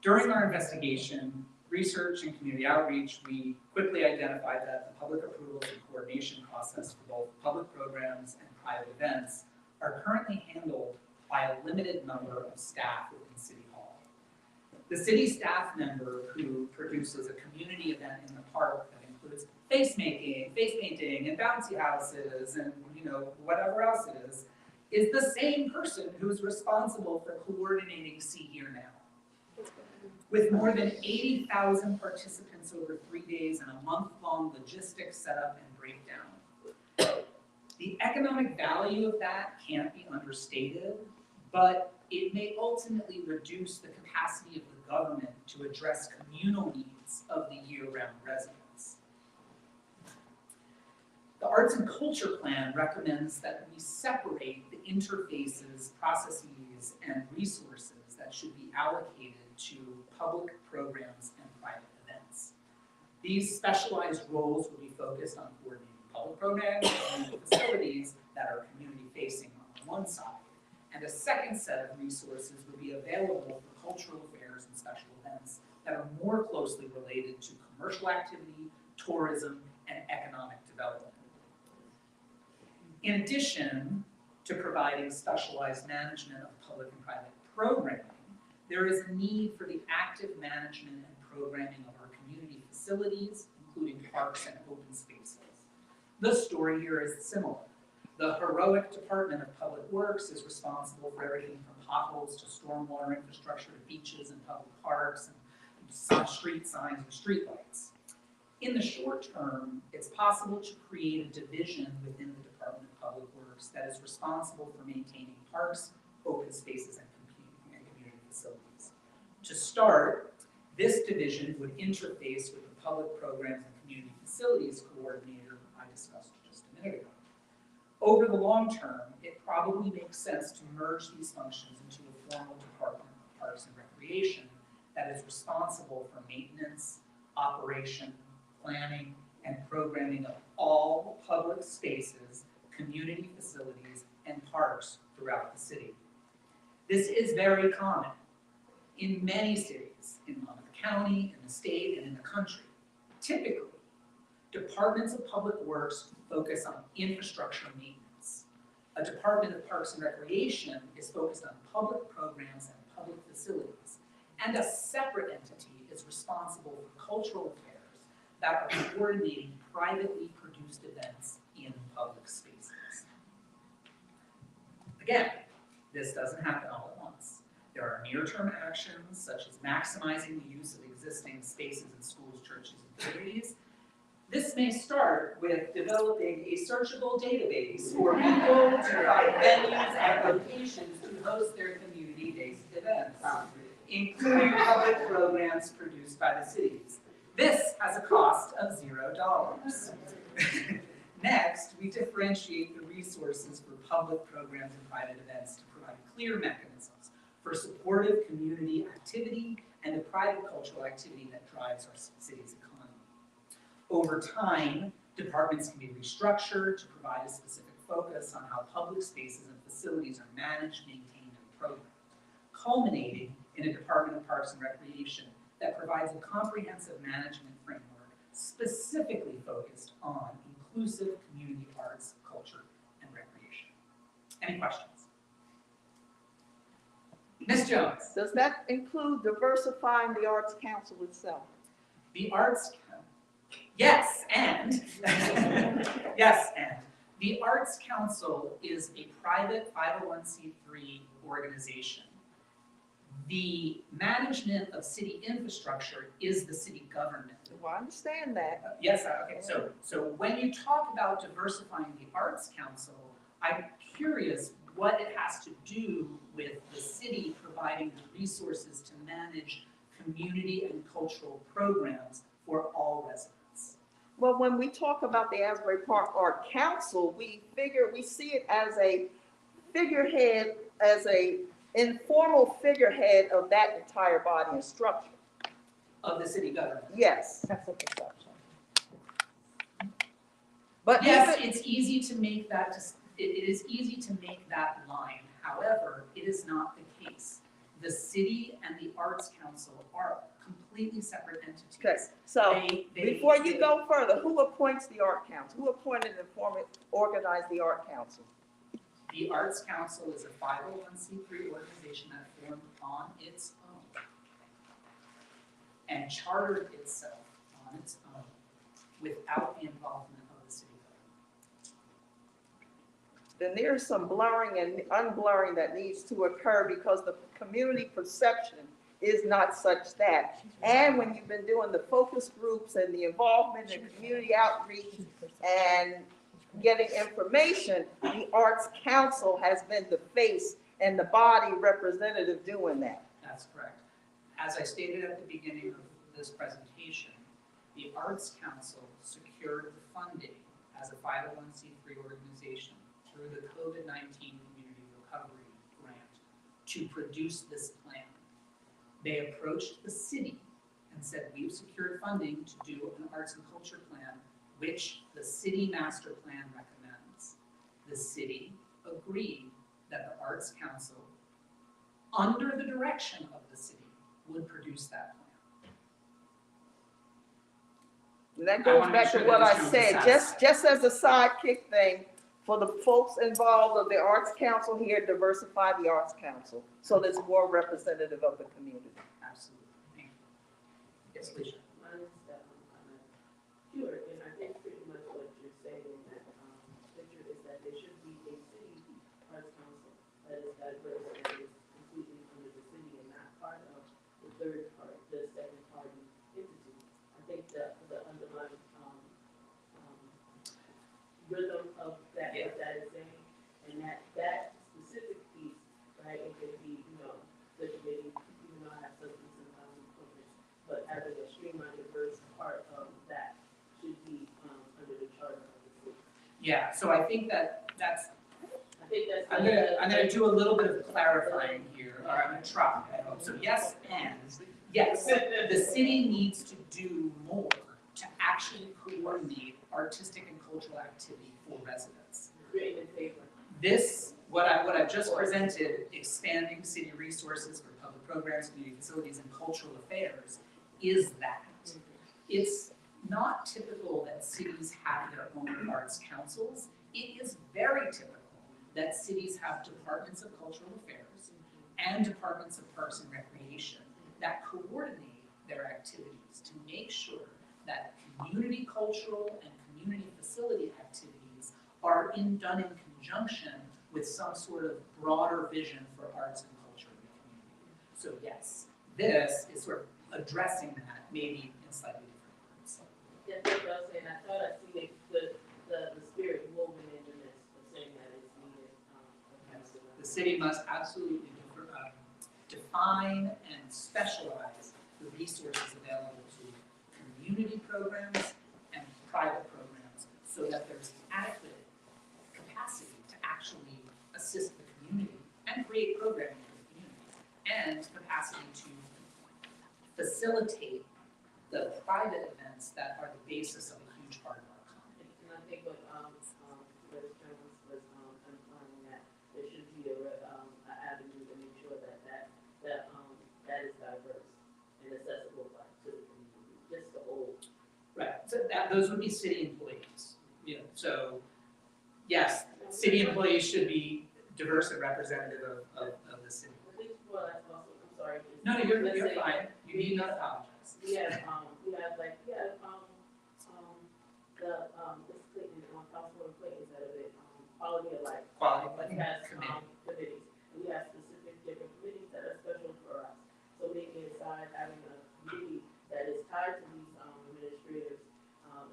During our investigation, research and community outreach, we quickly identified that the public approvals and coordination process for both public programs and private events are currently handled by a limited number of staff within City Hall. The city staff member who produces a community event in the park that includes face painting, and bouncy houses, and whatever else it is the same person who's responsible for coordinating See Here Now. With more than 80,000 participants over 3 days and a month-long logistics setup and breakdown. The economic value of that can't be understated, but it may ultimately reduce the capacity of the government to address communal needs of the year-round residents. The Arts and Culture Plan recommends that we separate the interfaces, processes, and resources that should be allocated to public programs and private events. These specialized roles will be focused on coordinating public programs and facilities that are community-facing on one side, and a second set of resources will be available for cultural affairs and special events that are more closely related to commercial activity, tourism, and economic development. In addition to providing specialized management of public and private programming, there is a need for the active management and programming of our community facilities, including parks and open spaces. The story here is similar. The heroic Department of Public Works is responsible for everything from potholes to stormwater infrastructure to beaches and public parks and street signs and streetlights. In the short term, it's possible to create a division within the Department of Public Works that is responsible for maintaining parks, open spaces, and community facilities. To start, this division would interface with the Public Programs and Community Facilities Coordinator I discussed just a minute ago. Over the long term, it probably makes sense to merge these functions into a formal Department of Parks and Recreation that is responsible for maintenance, operation, planning, and programming of all public spaces, community facilities, and parks throughout the city. This is very common in many cities, in Monmouth County, in the state, and in the country. Typically, departments of public works focus on infrastructure maintenance. A Department of Parks and Recreation is focused on public programs and public facilities. And a separate entity is responsible for cultural affairs that are coordinating privately produced events in public spaces. Again, this doesn't happen all at once. There are near-term actions such as maximizing the use of existing spaces in schools, churches, and communities. This may start with developing a searchable database for people to provide venues and locations to host their community-based events, including public programs produced by the cities. This has a cost of $0. Next, we differentiate the resources for public programs and private events to provide clear mechanisms for supportive community activity and the private cultural activity that drives our city's economy. Over time, departments can be restructured to provide a specific focus on how public spaces and facilities are managed, maintained, and programmed, culminating in a Department of Parks and Recreation that provides a comprehensive management framework specifically focused on inclusive community arts, culture, and recreation. Any questions? Ms. Jones. Does that include diversifying the Arts Council itself? The Arts, yes, and, yes, and. The Arts Council is a private 501c3 organization. The management of city infrastructure is the city government. Well, I understand that. Yes, okay, so when you talk about diversifying the Arts Council, I'm curious what it has to do with the city providing the resources to manage community and cultural programs for all residents. Well, when we talk about the Asbury Park Art Council, we see it as a figurehead, as a informal figurehead of that entire body and structure. Of the city government. Yes. That's a perception. But yes, it's easy to make that, it is easy to make that line. However, it is not the case. The city and the Arts Council are completely separate entities. Okay, so before you go further, who appoints the Art Council? Who appointed and organized the Art Council? The Arts Council is a 501c3 organization that formed on its own and chartered itself on its own without the involvement of the city government. Then there's some blurring and unblurring that needs to occur because the community perception is not such that. And when you've been doing the focus groups and the involvement in community outreach and getting information, the Arts Council has been the face and the body representative doing that. That's correct. As I stated at the beginning of this presentation, the Arts Council secured the funding as a 501c3 organization through the COVID-19 Community Recovery Grant to produce this plan. They approached the city and said, we've secured funding to do an arts and culture plan, which the city master plan recommends. The city agreed that the Arts Council, under the direction of the city, would produce that plan. And that goes back to what I said, just as a sidekick thing, for the folks involved of the Arts Council here, diversify the Arts Council, so that it's more representative of the community. Absolutely. Thank you. Yes, Alicia. Mine is that sure, and I think pretty much what you're saying in that picture is that there should be a city arts council that is diverse, that is completely under the city and not part of the third part, the second party entity. I think the underlying rhythm of that, what that is saying, and that specific piece, right, it could be, the committee, even though I have substance and programs, but having a streamlined, diverse part of that should be under the charter of the city. Yeah, so I think that's I think that's. I'm gonna do a little bit of clarifying here, or I'm gonna try, I hope. So yes, and Yes, the city needs to do more to actually coordinate artistic and cultural activity for residents. Great in favor. This, what I've just presented, expanding city resources for public programs, community facilities, and cultural affairs, is that. It's not typical that cities have their own arts councils. It is very typical that cities have departments of cultural affairs and departments of parks and recreation that coordinate their activities to make sure that community cultural and community facility activities are done in conjunction with some sort of broader vision for arts and culture in the community. So yes, this is sort of addressing that, maybe in slightly different words. Yeah, that's what I was saying, I thought I seen the spirit woven into this, of saying that it's needed. Yes, the city must absolutely define and specialize the resources available to community programs and private programs so that there's adequate capacity to actually assist the community and create programming for the community, and capacity to facilitate the private events that are the basis of a huge part of our economy. And I think what, Ms. Jones was, implying that there should be an avenue to make sure that is diverse and accessible to the community, just the whole. Right, so those would be city employees, so, yes, city employees should be diverse and representative of the city. At least, well, that's also, I'm sorry. No, you're fine, you need not apologize. We have, Ms. Clayton, Councilwoman Clayton's head of it, quality of life. Quality of life We have, committee. committees, and we have specific different committees that are special for us. So maybe aside having a committee that is tied to these,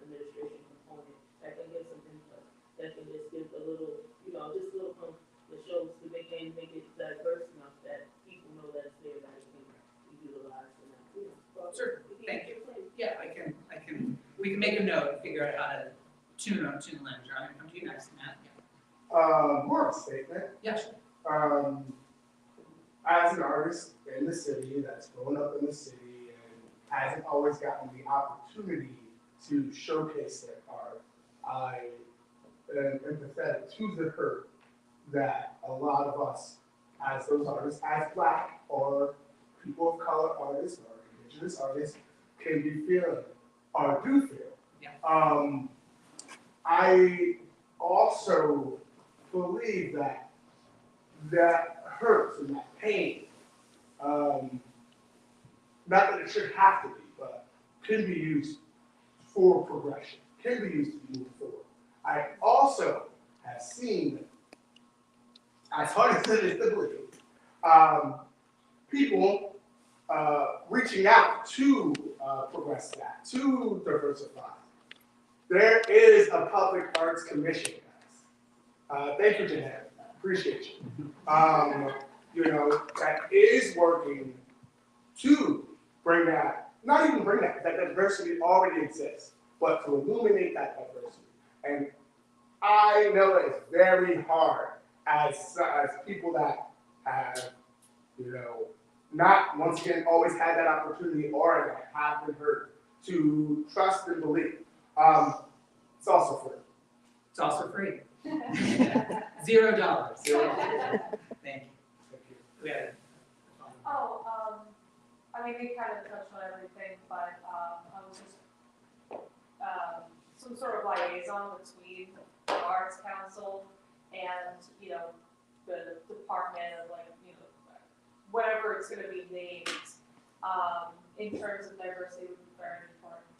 administration component, that can give some input, that can just give a little, just a little pump that shows, to make it diverse enough that people know that it's there, that it can be utilized and that, Sure, thank you. Yeah, we can make a note and figure out how to tune the language. I'm gonna come to you next, Matt. More of a statement. Yeah, sure. As an artist in the city that's grown up in the city and hasn't always gotten the opportunity to showcase their art, I am empathetic to the hurt that a lot of us, as those artists, as Black or people of color artists or Indigenous artists, can be feeling or do feel. Yeah. I also believe that hurts and that pain, not that it should have to be, but can be used for progression, can be used to move forward. I also have seen, as hard as it is to believe, people reaching out to progress that, to diversify. There is a public arts commission, guys. Thank you, Jeanette. Appreciate you. That is working to bring that, not even bring that diversity already exists, but to illuminate that diversity. And I know that it's very hard as people that have, not once again always had that opportunity or that have been hurt to trust and believe. It's also free. It's also free. $0. Thank you. Thank you. We had they kind of touched on everything, but I was just some sort of liaison between the Arts Council and, the department of whatever it's gonna be named, in terms of diversity would be very important.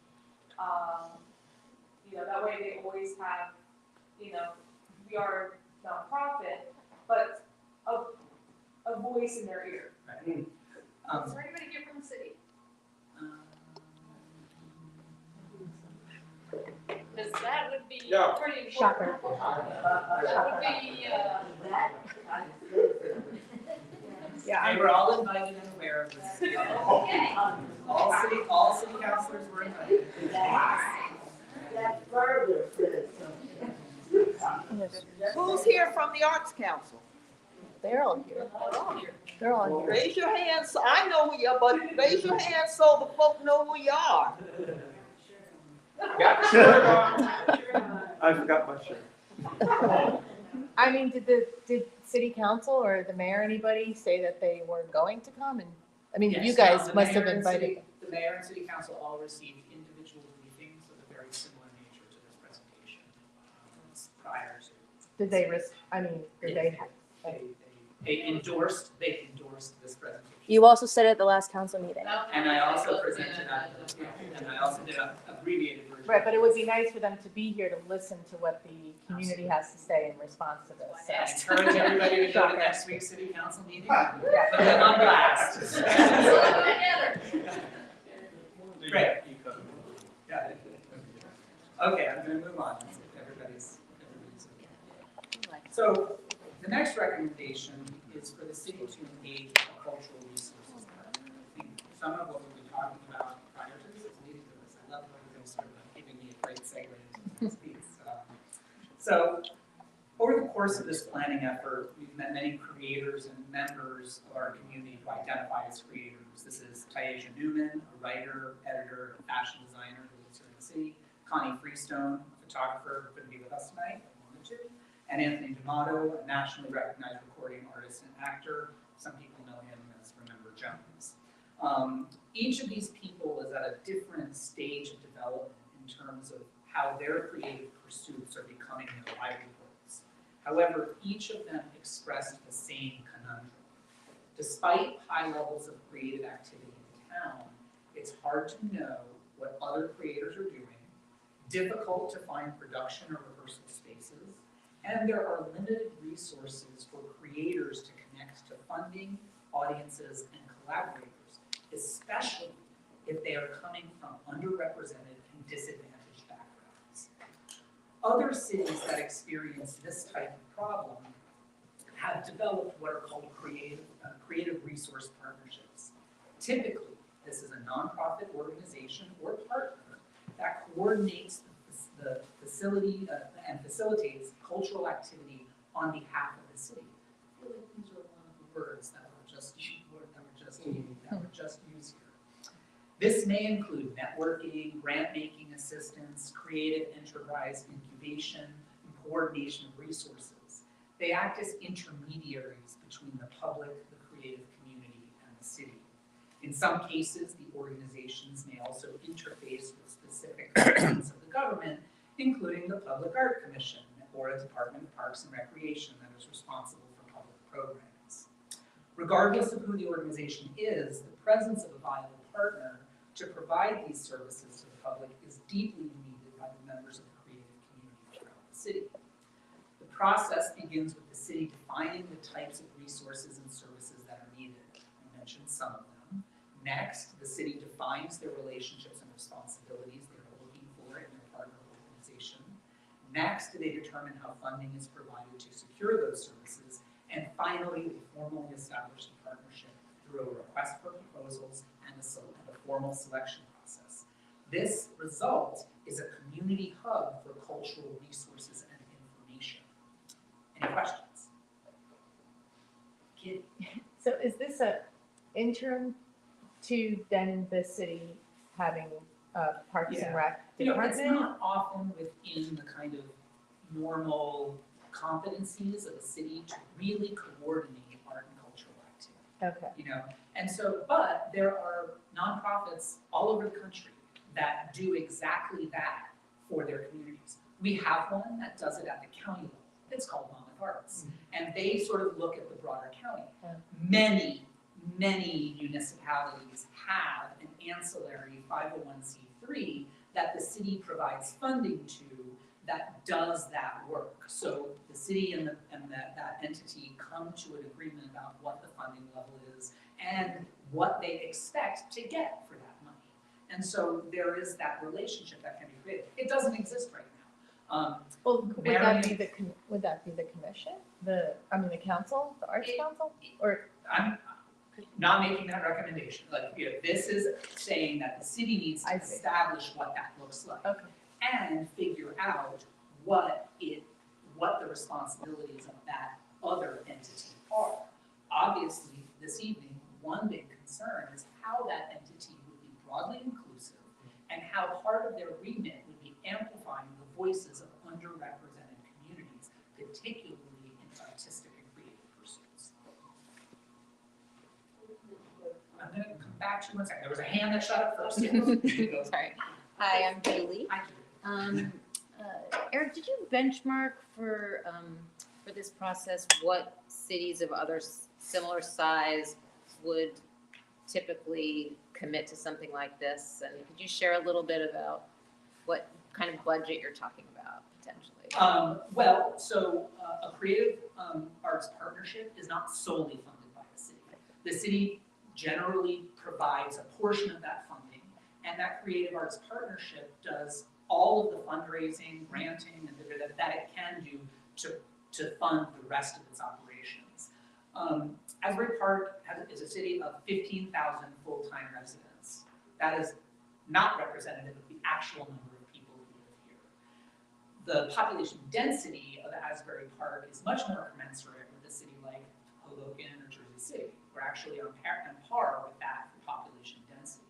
That way they always have, we are a nonprofit, but a voice in their ear. right. Is there anybody here from the city? Because that would be No. pretty important. Shocker. That would be, They were all invited and aware of this. okay. All city councilors were invited. That further says something. Who's here from the Arts Council? They're all here. They're all here. Raise your hands, I know who you are, but raise your hands so the folk know who you are. Got the shirt on. I forgot my shirt. I mean, did city council or the mayor, anybody say that they were going to come? And, I mean, Yes, you guys the must have mayor and invited city- them. The mayor and city council all received individual briefings of a very similar nature to this presentation prior to. Did they I mean, did they? They endorsed this presentation. You also said it at the last council meeting. And I also presented, and I also did an abbreviated version. Right, but it would be nice for them to be here to listen to what the community has to say in response to this. So. I encourage everybody to go to next week's city council meeting. Put them on blast. Great. Yeah. Okay, I'm gonna move on. Everybody's okay. So the next recommendation is for the city to engage a cultural resources partner. I think some of what we've been talking about prior to this is leading to this. I love how you guys sort of giving me a great segue into this piece. So over the course of this planning effort, we've met many creators and members of our community who identify as creators. This is Taisha Newman, a writer, editor, fashion designer who lives here in the city. Connie Freestone, a photographer who couldn't be with us tonight, but wanted to. And Anthony D'Amato, a nationally recognized recording artist and actor. Some people know him as Remember Jones. Each of these people is at a different stage of development in terms of how their creative pursuits are becoming their livelihoods. However, each of them expressed the same conundrum. Despite high levels of creative activity in town, it's hard to know what other creators are doing, difficult to find production or rehearsal spaces, and there are limited resources for creators to connect to funding, audiences, and collaborators, especially if they are coming from underrepresented and disadvantaged backgrounds. Other cities that experience this type of problem have developed what are called creative resource partnerships. Typically, this is a nonprofit organization or partner that coordinates the facility and facilitates cultural activity on behalf of the city. I feel like these are one of the words that were just used here. This may include networking, grant-making assistance, creative enterprise incubation, and coordination of resources. They act as intermediaries between the public, the creative community, and the city. In some cases, the organizations may also interface with specific departments of the government, including the Public Art Commission or a Department of Parks and Recreation that is responsible for public programs. Regardless of who the organization is, the presence of a viable partner to provide these services to the public is deeply needed by the members of the creative community throughout the city. The process begins with the city defining the types of resources and services that are needed. I mentioned some of them. Next, the city defines their relationships and responsibilities they are looking for in their partner organization. Next, they determine how funding is provided to secure those services. And finally, they formally establish the partnership through a request for proposals and a formal selection process. This result is a community hub for cultural resources and information. Any questions? Kitty? So is this a interim to then the city having a Parks and Rec department? It's not often within the kind of normal competencies of a city to really coordinate art and cultural activity. Okay. And so, but there are nonprofits all over the country that do exactly that for their communities. We have one that does it at the county level. It's called Monmouth Arts. And they sort of look at the broader county. Many municipalities have an ancillary 501c3 that the city provides funding to that does that work. So the city and that entity come to an agreement about what the funding level is and what they expect to get for that money. And so there is that relationship that can be created. It doesn't exist right now. Well, would that be the commission? The council, the arts council? Or I'm not making that recommendation. This is saying that the city needs to establish what that looks like. Okay. And figure out what the responsibilities of that other entity are. Obviously, this evening, one big concern is how that entity would be broadly inclusive and how part of their remit would be amplifying the voices of underrepresented communities, particularly in artistic and creative pursuits. I'm going to come back to you one second. There was a hand that shut up first. Sorry. Hi, I'm Julie. Hi, Julie. Eric, did you benchmark for this process what cities of other similar size would typically commit to something like this? And could you share a little bit about what kind of budget you're talking about potentially? Well, so a creative arts partnership is not solely funded by the city. The city generally provides a portion of that funding, and that creative arts partnership does all of the fundraising, granting, and that it can do to fund the rest of its operations. Asbury Park is a city of 15,000 full-time residents. That is not representative of the actual number of people who live here. The population density of Asbury Park is much more commensurate with a city like Hoboken or Jersey City. We're actually on par with that for population density.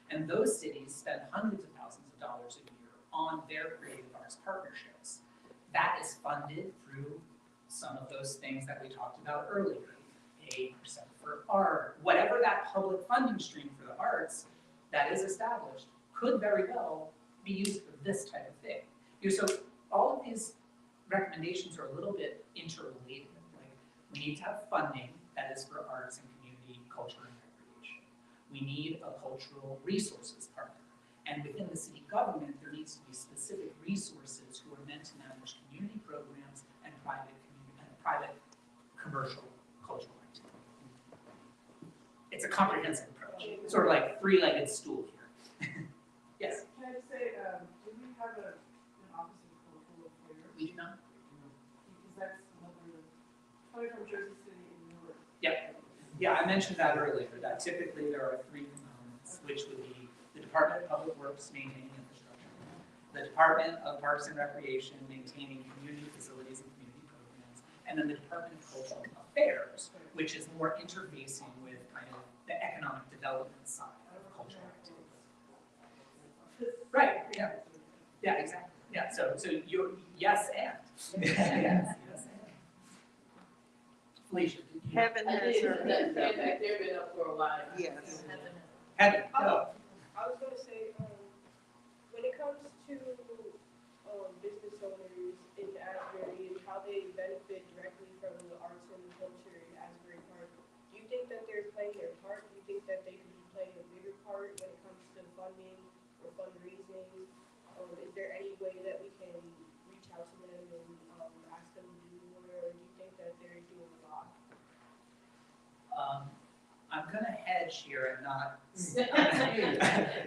And those cities spend hundreds of thousands of dollars a year on their creative arts partnerships. That is funded through some of those things that we talked about earlier. A percent for art, whatever that public funding stream for the arts that is established could very well be used for this type of thing. So all of these recommendations are a little bit interrelated. Like, we need to have funding that is for arts and community culture and recreation. We need a cultural resources partner. And within the city government, there needs to be specific resources who are meant to manage community programs and private commercial cultural activity. It's a comprehensive approach, sort of like three-legged stool here. Yes? Can I just say, do we have an office of cultural affairs? We do not. Because that's another, coming from Jersey City and New York. Yep. Yeah, I mentioned that earlier, that typically there are three components, which would be the Department of Public Works maintaining infrastructure, the Department of Parks and Recreation maintaining community facilities and community programs, and then the Department of Cultural Affairs, which is more interfacing with kind of the economic development side of cultural activities. Right, yeah. Yeah, exactly. Yeah, so you're, yes and. Yes, yes and. Felicia. Heaven has her hand up. In fact, they've been up for a while. Yes. Heaven, go. I was gonna say, when it comes to business owners in Asbury and how they benefit directly from the arts and culture in Asbury Park, do you think that they're playing their part? Do you think that they could be playing a bigger part when it comes to funding or fundraising? Is there any way that we can reach out to them and ask them to do more, or do you think that they're doing a lot? I'm gonna hedge here and not,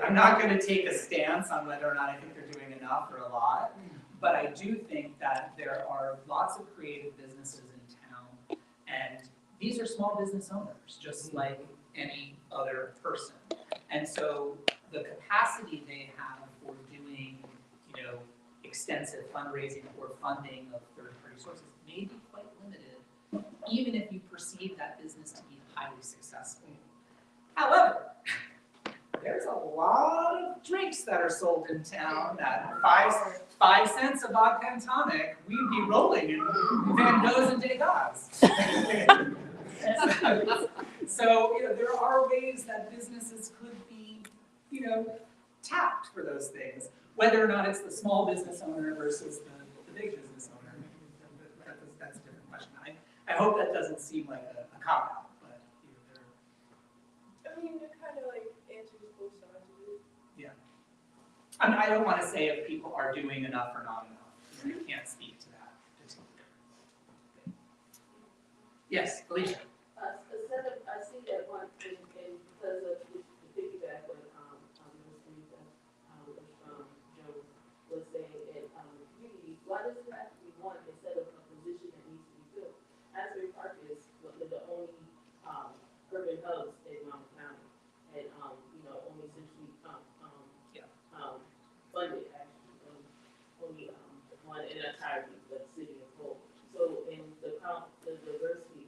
I'm not gonna take a stance on whether or not I think they're doing enough or a lot, but I do think that there are lots of creative businesses in town, and these are small business owners, just like any other person. And so the capacity they have for doing, extensive fundraising or funding of third-party sources may be quite limited, even if you perceive that business to be highly successful. However, there's a lot of drinks that are sold in town that 5 cents a vodka and tonic, we'd be rolling in Van Goghs and Degas. So there are ways that businesses could be, tapped for those things. Whether or not it's the small business owner versus the big business owner, that's a different question. I hope that doesn't seem like a cop-out, but I mean, it kind of like answers both sides of it. yeah. I mean, I don't want to say if people are doing enough or not enough, because I can't speak to that particular thing. Yes, Alicia. I see that one, and because of the piggyback what Joe was saying, and community, why does it have to be one instead of a position that needs to be filled? Asbury Park is the only urban hubs in Monmouth County, and only centrally funded actually, only one in entirety, the city as whole. So in the diversity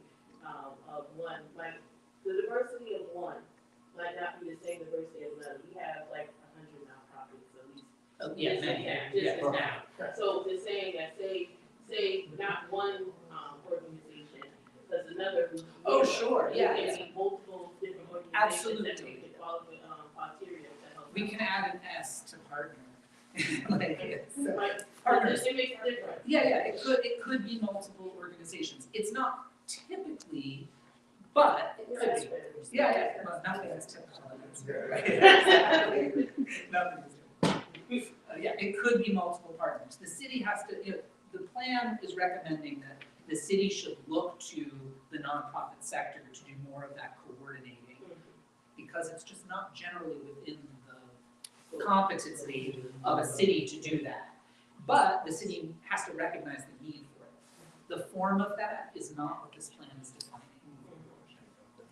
Yeah, many, Just yeah. now. So they're saying that, say not one, organization, because another. Oh, sure, yeah, There yeah. can be multiple different organizations that Absolutely. meet the criteria to help. We can add an S to partner. Like it's, Right. partners. It makes a difference. Yeah, it could be multiple organizations. It's not typically, but it could be. Yeah, well, nothing is typical. Right? Nothing is typical. Yeah, it could be multiple partners. The city has to, the plan is recommending that the city should look to the nonprofit sector to do more of that coordinating, because it's just not generally within the competency of a city to do that. But the city has to recognize the need for it. The form of that is not what this plan is defining.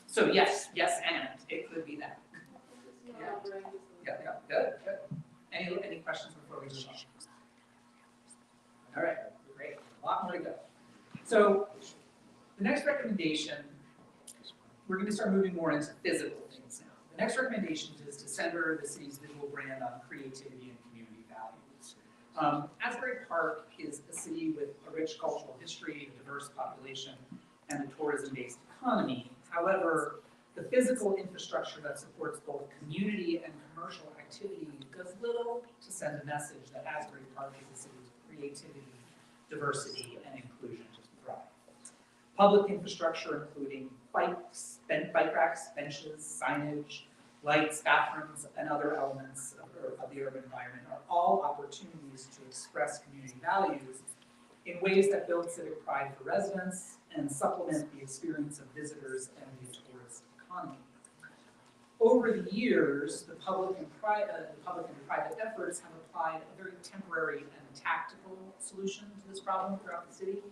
So yes, and it could be that. Yeah, good. Any questions before we move on? All right, great, a lot more to go. So the next recommendation, we're going to start moving more into physical things now. The next recommendation is to center the city's visual brand on creativity and community values. Asbury Park is a city with a rich cultural history, a diverse population, and a tourism-based economy. However, the physical infrastructure that supports both community and commercial activity does little to send a message that Asbury Park is a city with creativity, diversity, and inclusion to thrive. Public infrastructure, including bike racks, benches, signage, lights, bathrooms, and other elements of the urban environment, are all opportunities to express community values in ways that build civic pride for residents and supplement the experience of visitors and the tourist economy. Over the years, the public and private efforts have applied a very temporary and tactical solution to this problem throughout the city.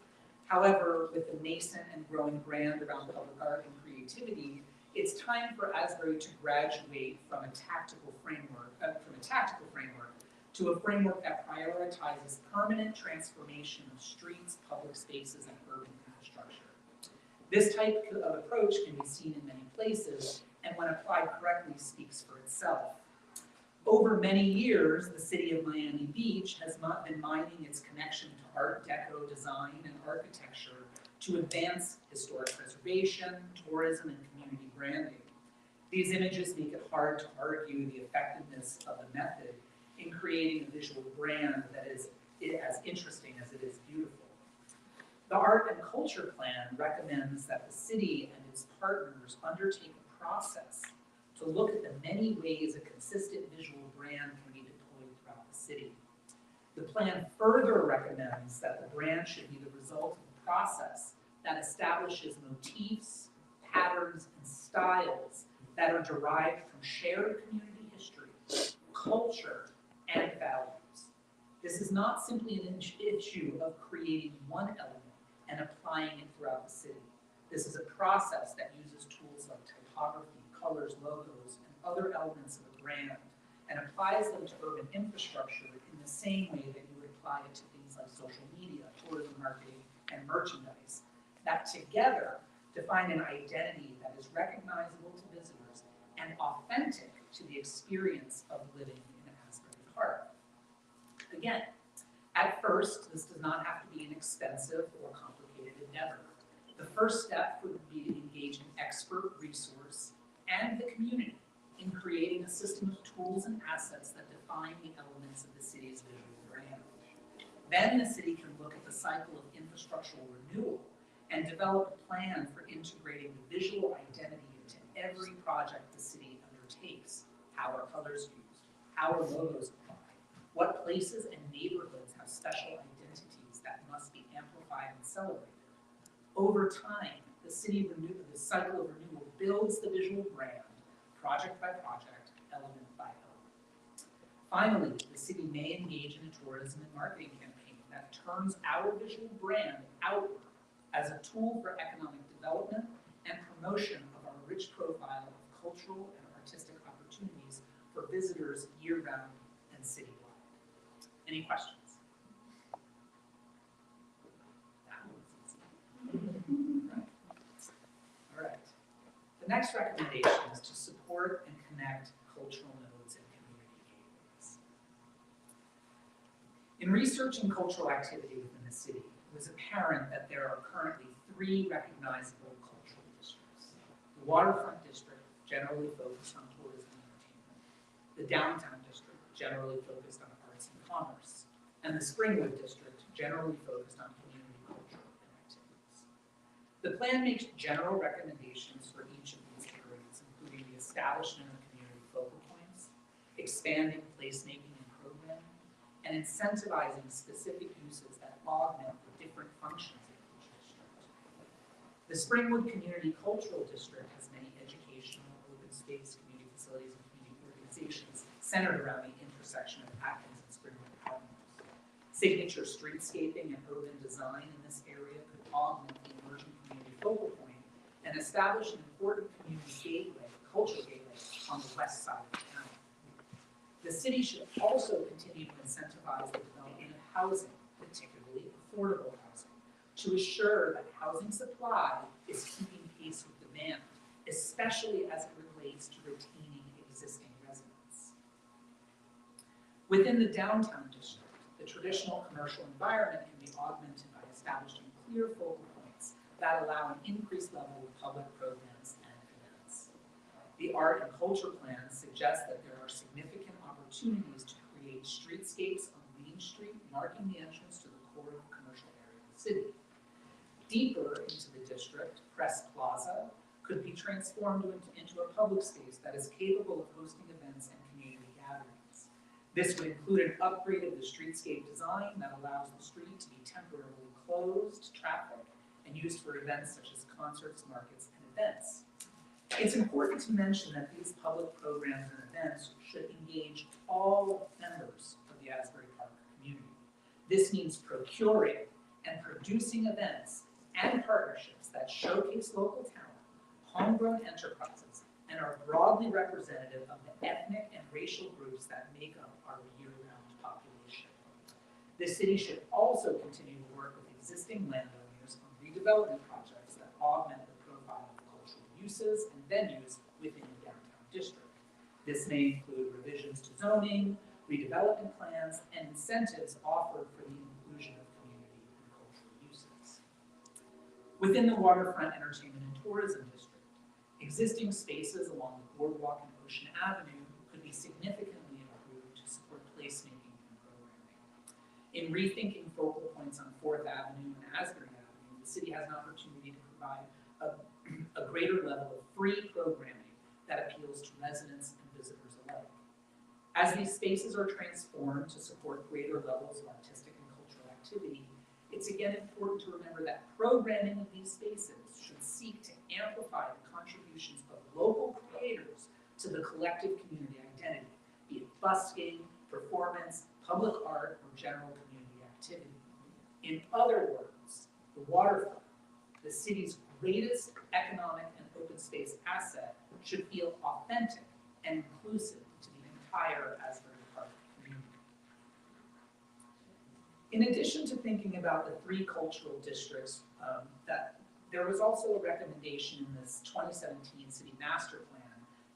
However, with the nascent and growing brand around public art and creativity, it's time for Asbury to graduate from a tactical framework to a framework that prioritizes permanent transformation of streets, public spaces, and urban infrastructure. This type of approach can be seen in many places, and when applied correctly, speaks for itself. Over many years, the city of Miami Beach has been mining its connection to Art Deco design and architecture to advance historic preservation, tourism, and community branding. These images make it hard to argue the effectiveness of the method in creating a visual brand that is as interesting as it is beautiful. The Art and Culture Plan recommends that the city and its partners undertake a process to look at the many ways a consistent visual brand can be deployed throughout the city. The plan further recommends that the brand should be the result of a process that establishes motifs, patterns, and styles that are derived from shared community history, culture, and values. This is not simply an issue of creating one element and applying it throughout the city. This is a process that uses tools like typography, colors, logos, and other elements of a brand, and applies them to urban infrastructure in the same way that you would apply it to things like social media, tourism marketing, and merchandise, that together define an identity that is recognizable to visitors and authentic to the experience of living in Asbury Park. Again, at first, this does not have to be an expensive or complicated endeavor. The first step would be to engage an expert resource and the community in creating a system of tools and assets that define the elements of the city's visual brand. Then the city can look at the cycle of infrastructural renewal and develop a plan for integrating the visual identity into every project the city undertakes. How are colors used? How are logos applied? What places and neighborhoods have special identities that must be amplified and celebrated? Over time, the cycle of renewal builds the visual brand, project by project, element by element. Finally, the city may engage in a tourism and marketing campaign that turns our visual brand outward as a tool for economic development and promotion of our rich profile of cultural and artistic opportunities for visitors year-round and citywide. Any questions? That one's easy. Right. All right. The next recommendation is to support and connect cultural nodes and community gateways. In researching cultural activity within the city, it was apparent that there are currently 3 recognizable cultural districts. The Waterfront District, generally focused on tourism and entertainment. The Downtown District, generally focused on arts and commerce. And the Springwood District, generally focused on community culture and activities. The plan makes general recommendations for each of these areas, including the establishment of community focal points, expanding placemaking and programming, and incentivizing specific uses that augment the different functions of each district. The Springwood Community Cultural District has many educational, open space, community facilities, and community organizations centered around the intersection of Atkins and Springwood avenues. Signature streetscaping and urban design in this area could augment the emerging community focal point and establish an important community gateway, cultural gateway, on the west side of the town. The city should also continue to incentivize the development of housing, particularly affordable housing, to assure that housing supply is keeping pace with demand, especially as it relates to retaining existing residents. Within the downtown district, the traditional commercial environment can be augmented by establishing clear focal points that allow an increased level of public programs and events. The art and culture plan suggests that there are significant opportunities to create streetscapes on Main Street, marking the entrance to the core of the commercial area of the city. Deeper into the district, Press Plaza could be transformed into a public space that is capable of hosting events and community gatherings. This would include an upgrade of the streetscape design that allows the street to be temporarily closed to traffic and used for events such as concerts, markets, and events. It's important to mention that these public programs and events should engage all members of the Asbury Park community. This means procuring and producing events and partnerships that showcase local talent, homegrown enterprises, and are broadly representative of the ethnic and racial groups that make up our year-round population. The city should also continue to work with existing landowners on redevelopment projects that augment the profile of cultural uses and venues within the downtown district. This may include revisions to zoning, redevelopment plans, and incentives offered for the inclusion of community and cultural uses. Within the Waterfront Entertainment and Tourism District, existing spaces along the boardwalk and Ocean Avenue could be significantly improved to support placemaking and programming. In rethinking focal points on 4th Avenue and Asbury Avenue, the city has an opportunity to provide a greater level of free programming that appeals to residents and visitors alike. As these spaces are transformed to support greater levels of artistic and cultural activity, it's again important to remember that programming of these spaces should seek to amplify the contributions of local creators to the collective community identity, be it busking, performance, public art, or general community activity. In other words, the waterfront, the city's greatest economic and open space asset, should feel authentic and inclusive to the entire Asbury Park community. In addition to thinking about the 3 cultural districts, that there was also a recommendation in this 2017 City Master Plan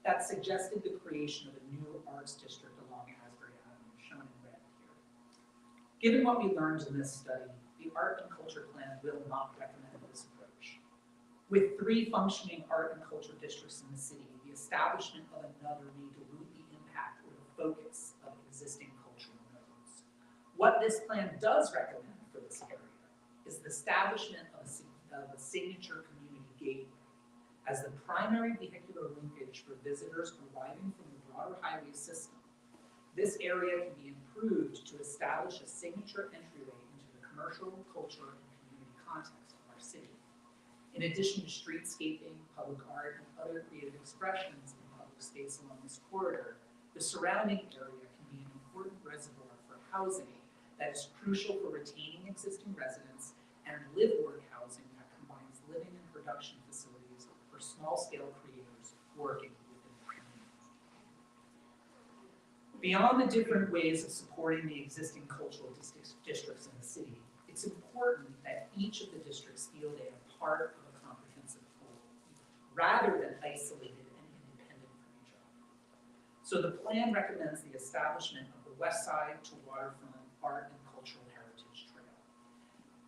that suggested the creation of a new arts district along Asbury Avenue, shown in red here. Given what we learned in this study, the Art and Culture Plan will not recommend this approach. With 3 functioning art and culture districts in the city, the establishment of another may dilute the impact or the focus of existing cultural nodes. What this plan does recommend for this area is the establishment of a signature community gateway as the primary vehicular linkage for visitors arriving from the broader highway system. This area can be improved to establish a signature entryway into the commercial, culture, and community context of our city. In addition to streetscaping, public art, and other creative expressions in public space along this corridor, the surrounding area can be an important reservoir for housing that is crucial for retaining existing residents and live-work housing that combines living and production facilities for small-scale creators working within the community. Beyond the different ways of supporting the existing cultural districts in the city, it's important that each of the districts feel they are part of a comprehensive whole, rather than isolated and independent from each other. So the plan recommends the establishment of the West Side to Waterfront Art and Culture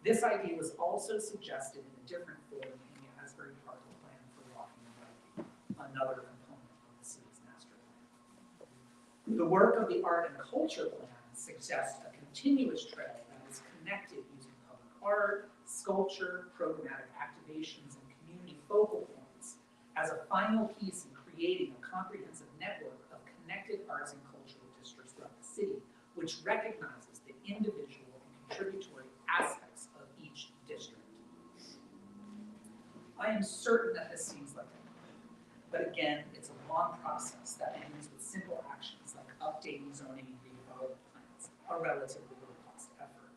This idea was also suggested in a different form in the Asbury Park Plan for walking and biking, another component of the city's master plan. The work of the Art and Culture Plan suggests a continuous trail that is connected using public art, sculpture, programmatic activations, and community focal points as a final piece in creating a comprehensive network of connected arts and cultural districts throughout the city, which recognizes the individual and contributory aspects of each district. I am certain that this seems like a lot, but again, it's a long process that begins with simple actions like updating zoning and redevelopment plans, a relatively low-cost effort.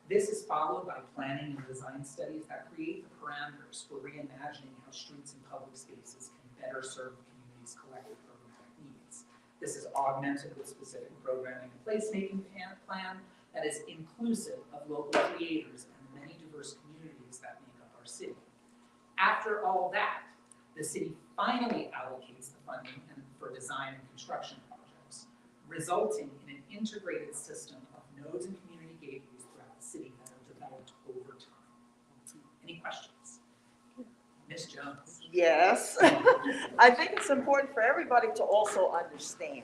This is followed by planning and design studies that create the parameters for reimagining how streets and public spaces can better serve the community's collective programmatic needs. This is augmented with specific programming and placemaking plan that is inclusive of local creators and the many diverse communities that make up our city. After all that, the city finally allocates the funding for design and construction projects, resulting in an integrated system of nodes and community gateways throughout the city that are developed over time. Any questions? Ms. Jones? Yes. I think it's important for everybody to also understand.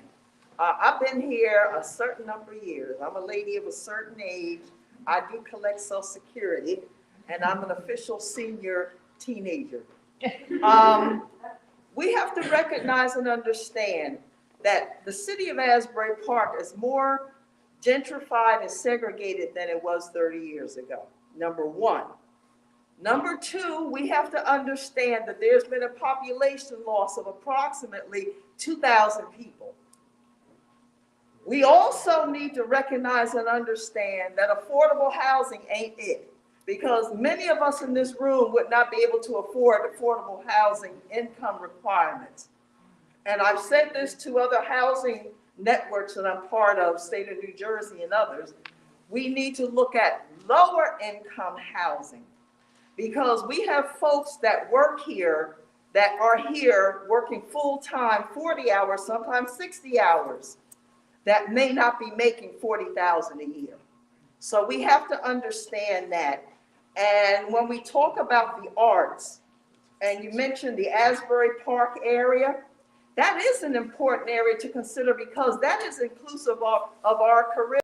I've been here a certain number of years. I'm a lady of a certain age. I do collect Social Security, and I'm an official senior teenager. We have to recognize and understand that the city of Asbury Park is more gentrified and segregated than it was 30 years ago, number one. Number two, we have to understand that there's been a population loss of approximately 2,000 people. We also need to recognize and understand that affordable housing ain't it, because many of us in this room would not be able to afford affordable housing income requirements. And I've said this to other housing networks that I'm part of, state of New Jersey and others. We need to look at lower income housing, because we have folks that work here that are here working full-time, 40 hours, sometimes 60 hours, that may not be making $40,000 a year. So we have to understand that. And when we talk about the arts, and you mentioned the Asbury Park area, that is an important area to consider, because that is inclusive of our career.